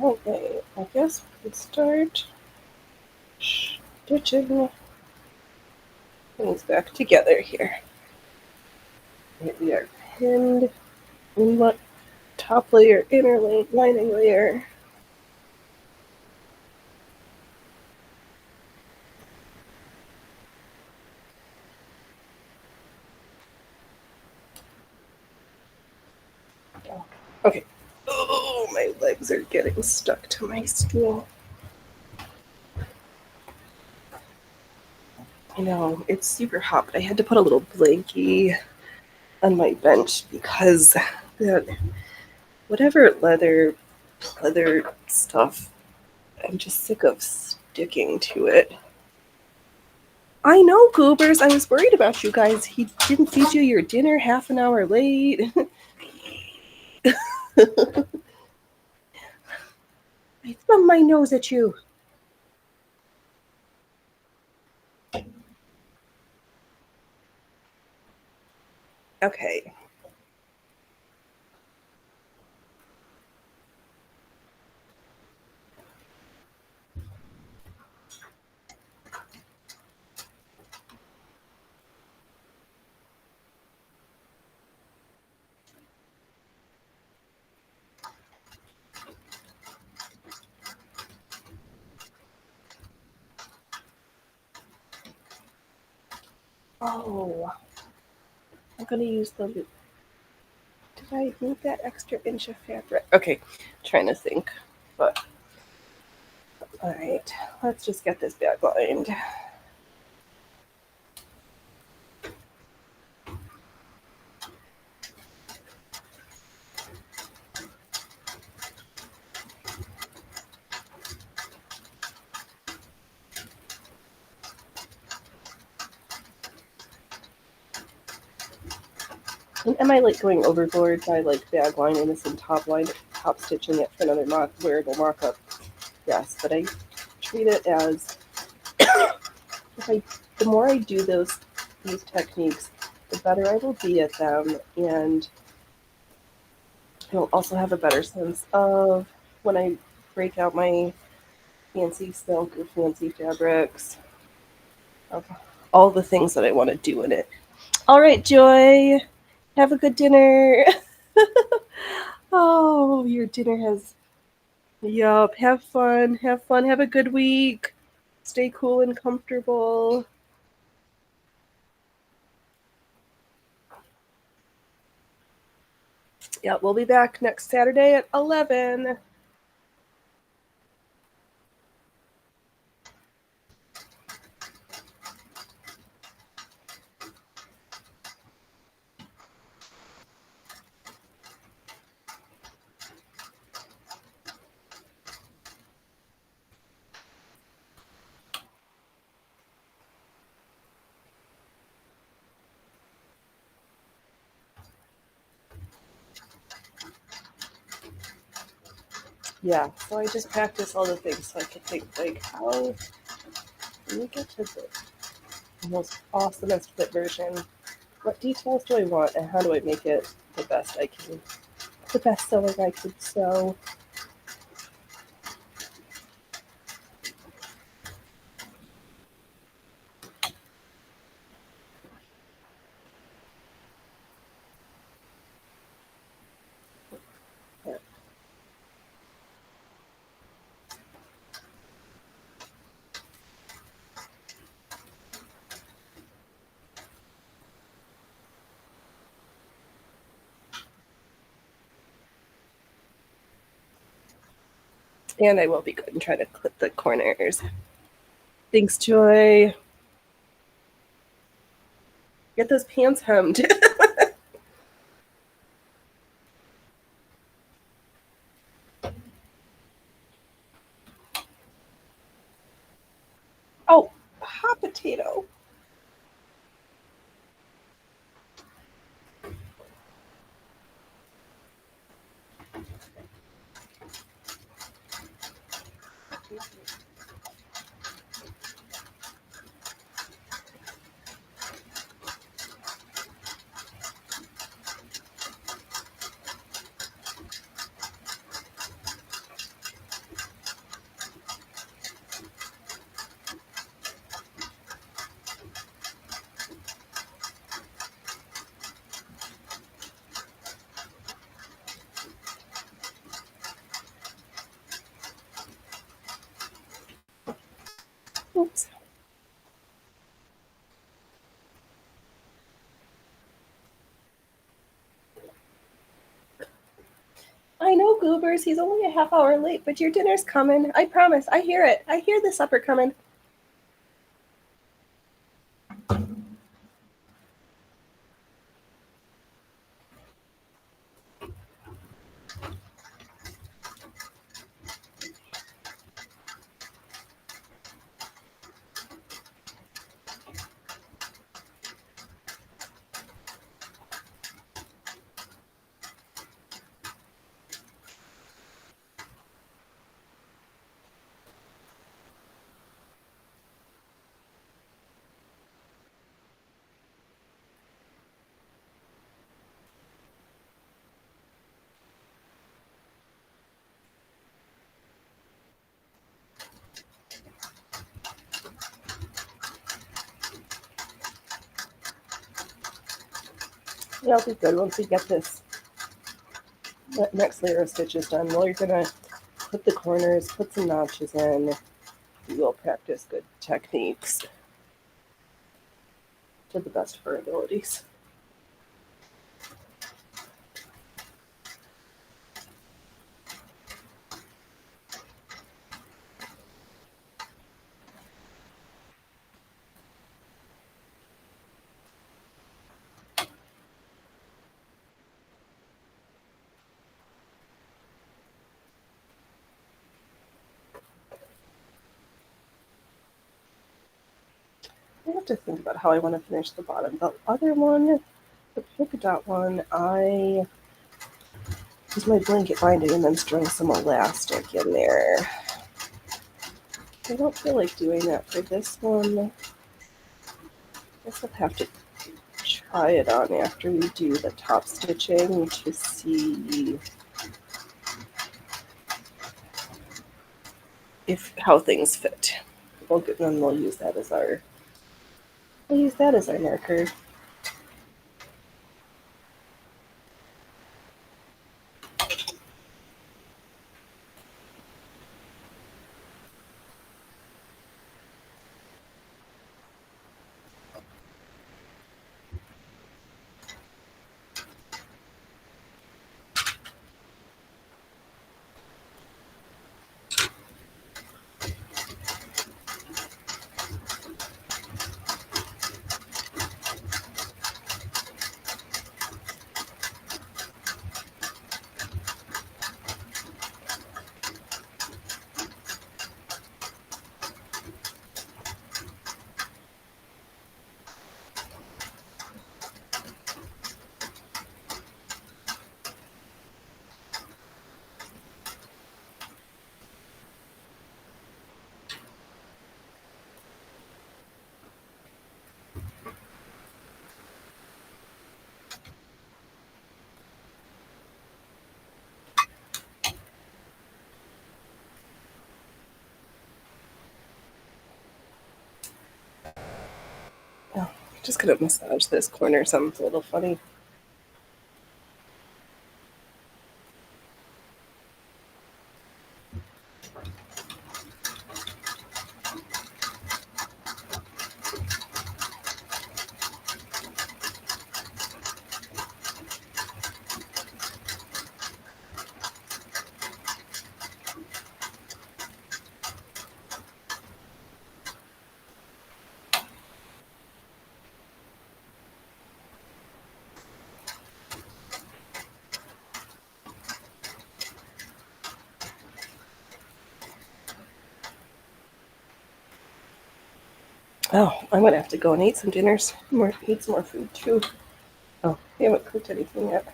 Okay, I guess we could start stitching things back together here. We are pinned inlet, top layer, inner lining layer. Okay. Oh, my legs are getting stuck to my stool. I know, it's super hot, but I had to put a little blankie on my bench because that whatever leather stuff, I'm just sick of sticking to it. I know, Goobers. I was worried about you guys. He didn't feed you your dinner half an hour late. I thumbed my nose at you. Okay. Oh, I'm gonna use the loop. Did I need that extra inch of fabric? Okay, trying to think. But all right, let's just get this bag lined. And am I like going overboard by like bag lining this and top stitching it for another wearable mock-up? Yes, but I treat it as if I the more I do these techniques, the better I will be at them, and I'll also have a better sense of when I break out my fancy silk or fancy fabrics of all the things that I want to do in it. All right, Joy, have a good dinner. Oh, your dinner has. Yup, have fun. Have fun. Have a good week. Stay cool and comfortable. Yeah, we'll be back next Saturday at 11. Yeah, so I just practice all the things so I can think, like, how do we get to the most awesomest fit version? What details do I want, and how do I make it the best I can, the best sewing I could sew? Yeah. And I will be good and try to clip the corners. Thanks, Joy. Get those pants hemmed. Oh, hot potato. Oops. I know, Goobers. He's only a half hour late, but your dinner's coming. I promise. I hear it. I hear the supper coming. It'll be good once we get this next layer of stitches done. Well, you're gonna put the corners, put some notches in. We will practice good techniques to the best of our abilities. I have to think about how I want to finish the bottom. The other one, The polka dot one, I use my blanket binding and then strung some elastic in there. I don't feel like doing that for this one. I guess I'll have to try it on after we do the top stitching to see if how things fit. Then we'll use that as our marker. Oh, just gonna massage this corner. Something's a little funny. Oh, I'm gonna have to go and eat some dinners. Eat some more food too. Oh, we haven't cooked anything yet.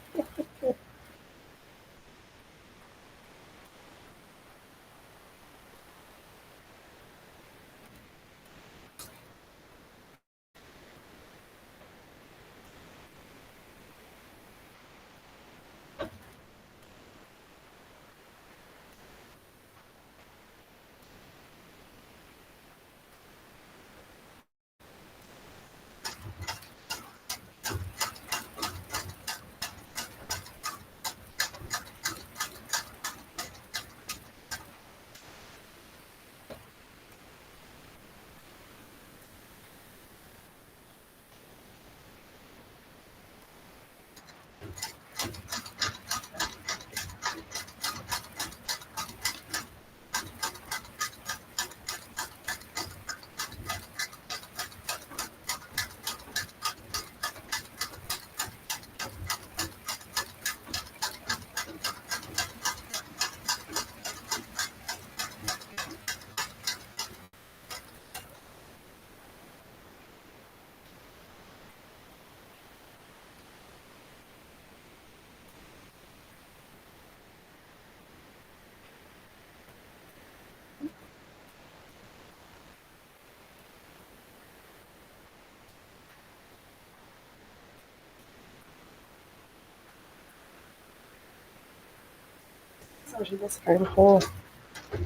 Massaging this armhole.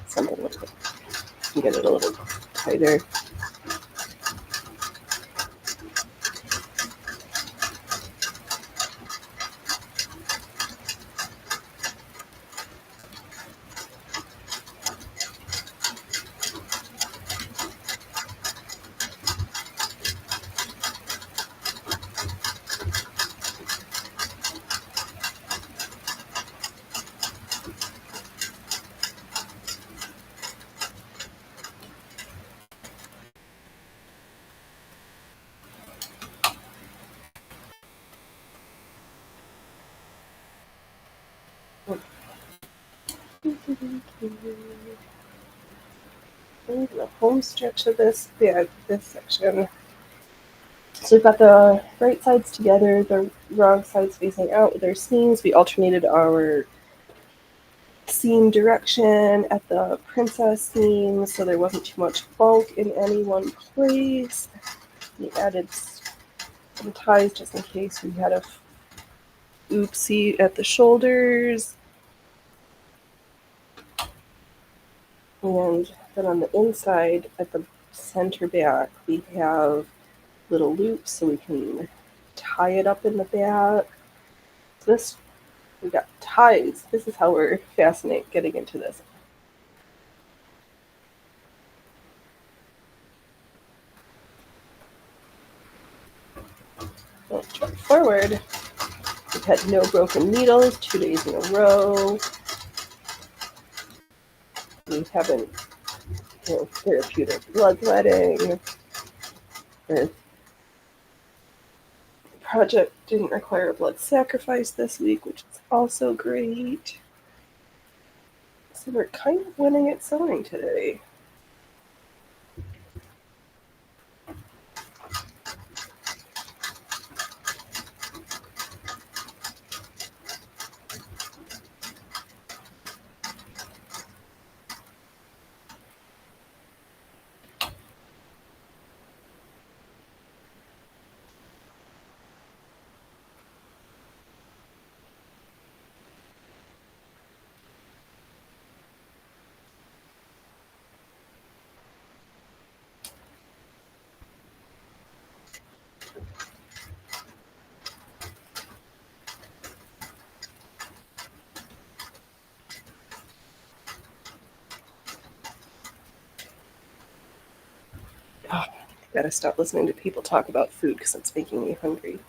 Something like that. Get it a little tighter. The home stretch of this section. So we've got the right sides together. The wrong sides facing out with our seams. We alternated our seam direction at the princess seam so there wasn't too much bulk in any one place. We added some ties just in case we had a oopsie at the shoulders. And then on the inside, at the center back, we have little loops so we can tie it up in the back. So this, we got ties. This is how we're fascinated getting into this. Forward, we've had no broken needles 2 days in a row. We haven't, therapeutic bloodletting. The project didn't require a blood sacrifice this week, which is also great. So we're kind of winning at sewing today. Oh, gotta stop listening to people talk about food because it's making me hungry.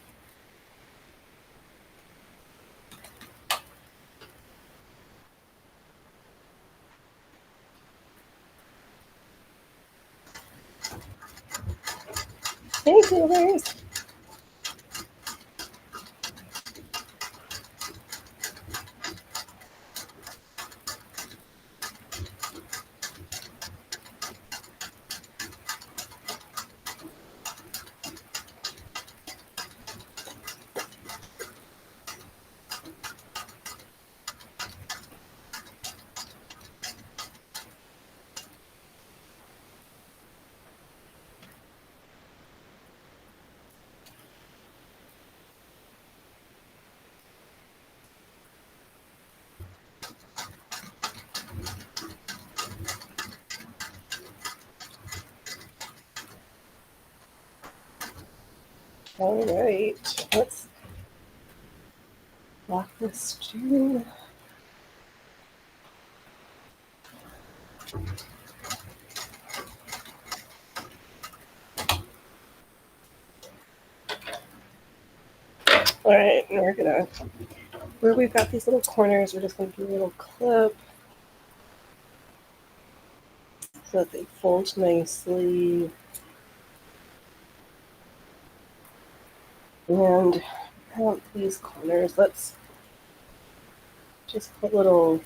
Hey, Taylors! All right, let's lock this down. All right, and we're gonna, where we've got these little corners, we're just gonna do a little clip so that they fold nicely. And out these corners, let's just put little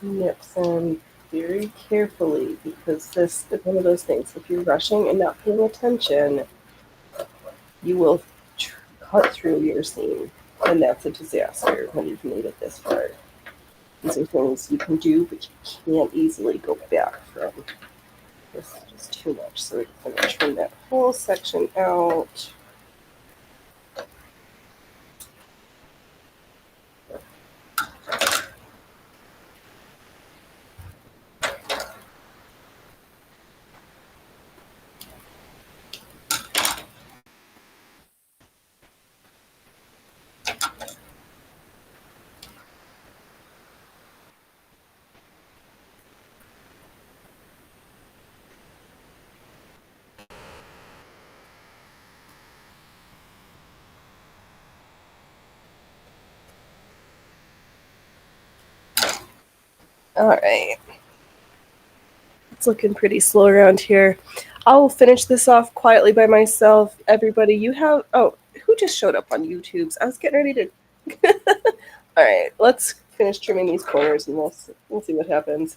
nips in very carefully because this is one of those things. If you're rushing and not paying attention, you will cut through your seam, and that's a disaster when you've made it this far. These are things you can do, but you can't easily go back from. This is just too much, so we're going to trim that whole section out. All right. It's looking pretty slow around here. I'll finish this off quietly by myself. Everybody, you have. Oh, who just showed up on YouTube's? I was getting ready to. All right, let's finish trimming these corners and we'll see what happens.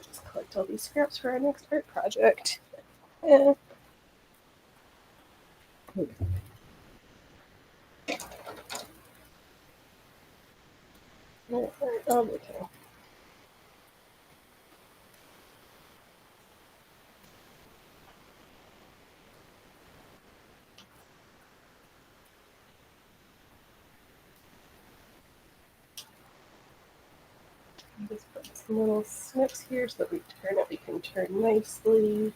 just collect all these scraps for our next art project. Yeah. Oh, okay. Just put some little snips here so that we can turn nicely.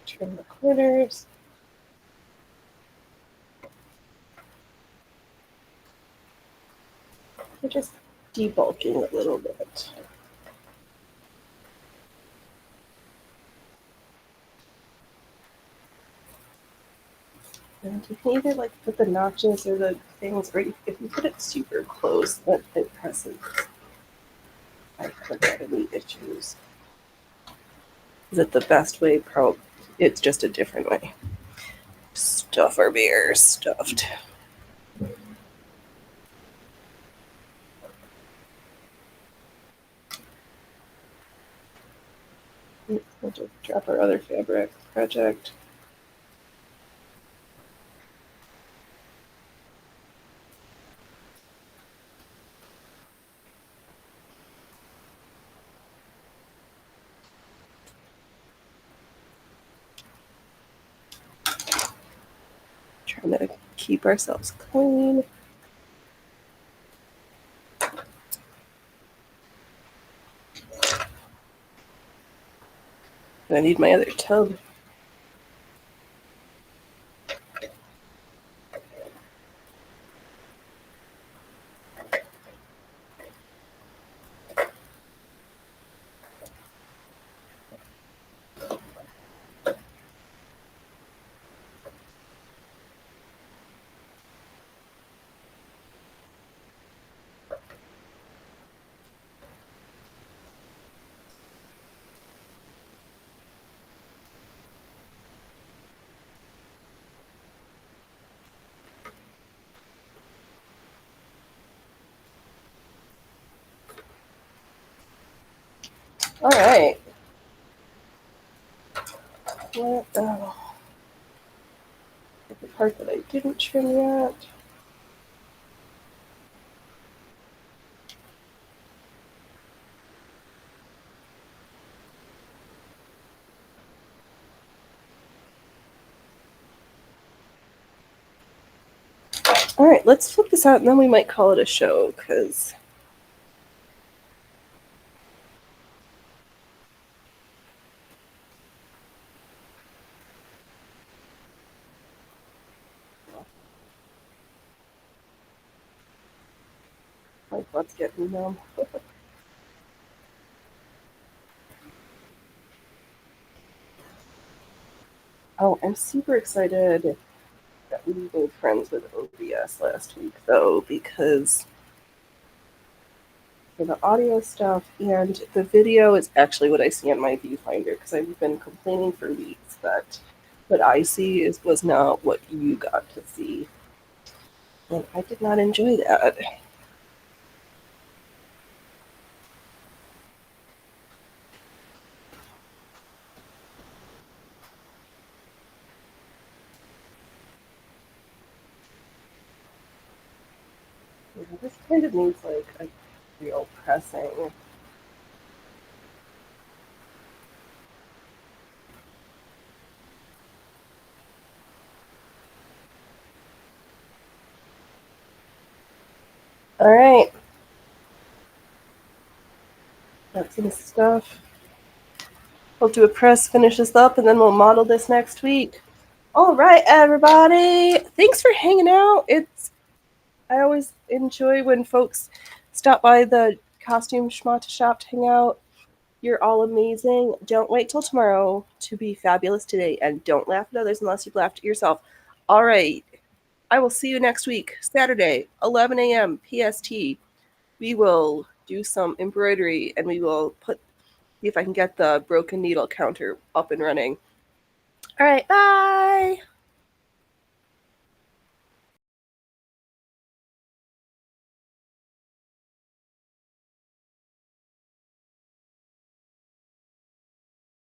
Trim the corners. We're just debulking a little bit. And you can either like put the notches or the things, or if you put it super close, that it presses. I haven't had any issues. Is it the best way? Probably. It's just a different way. Stuff our beers stuffed. We'll just drop our other fabric project. Trying to keep ourselves clean. I need my other tub. All right. What? Oh, the part that I didn't trim yet. All right, let's flip this out, and then we might call it a show because. My butt's getting numb. Oh, I'm super excited that we made friends with OBS last week, though, because for the audio stuff and the video is actually what I see on my viewfinder, because I've been complaining for weeks that what I see was not what you got to see. And I did not enjoy that. This kind of needs like a real pressing. All right. That's some stuff. We'll do a press, finish this up, and then we'll model this next week. All right, everybody. Thanks for hanging out. I always enjoy when folks stop by the costume schmata shop to hang out. You're all amazing. Don't wait till tomorrow to be fabulous today, and don't laugh at others unless you've laughed at yourself. All right. I will see you next week, Saturday, 11 a.m. PST. We will do some embroidery, and we will see if I can get the broken needle counter up and running. All right, bye.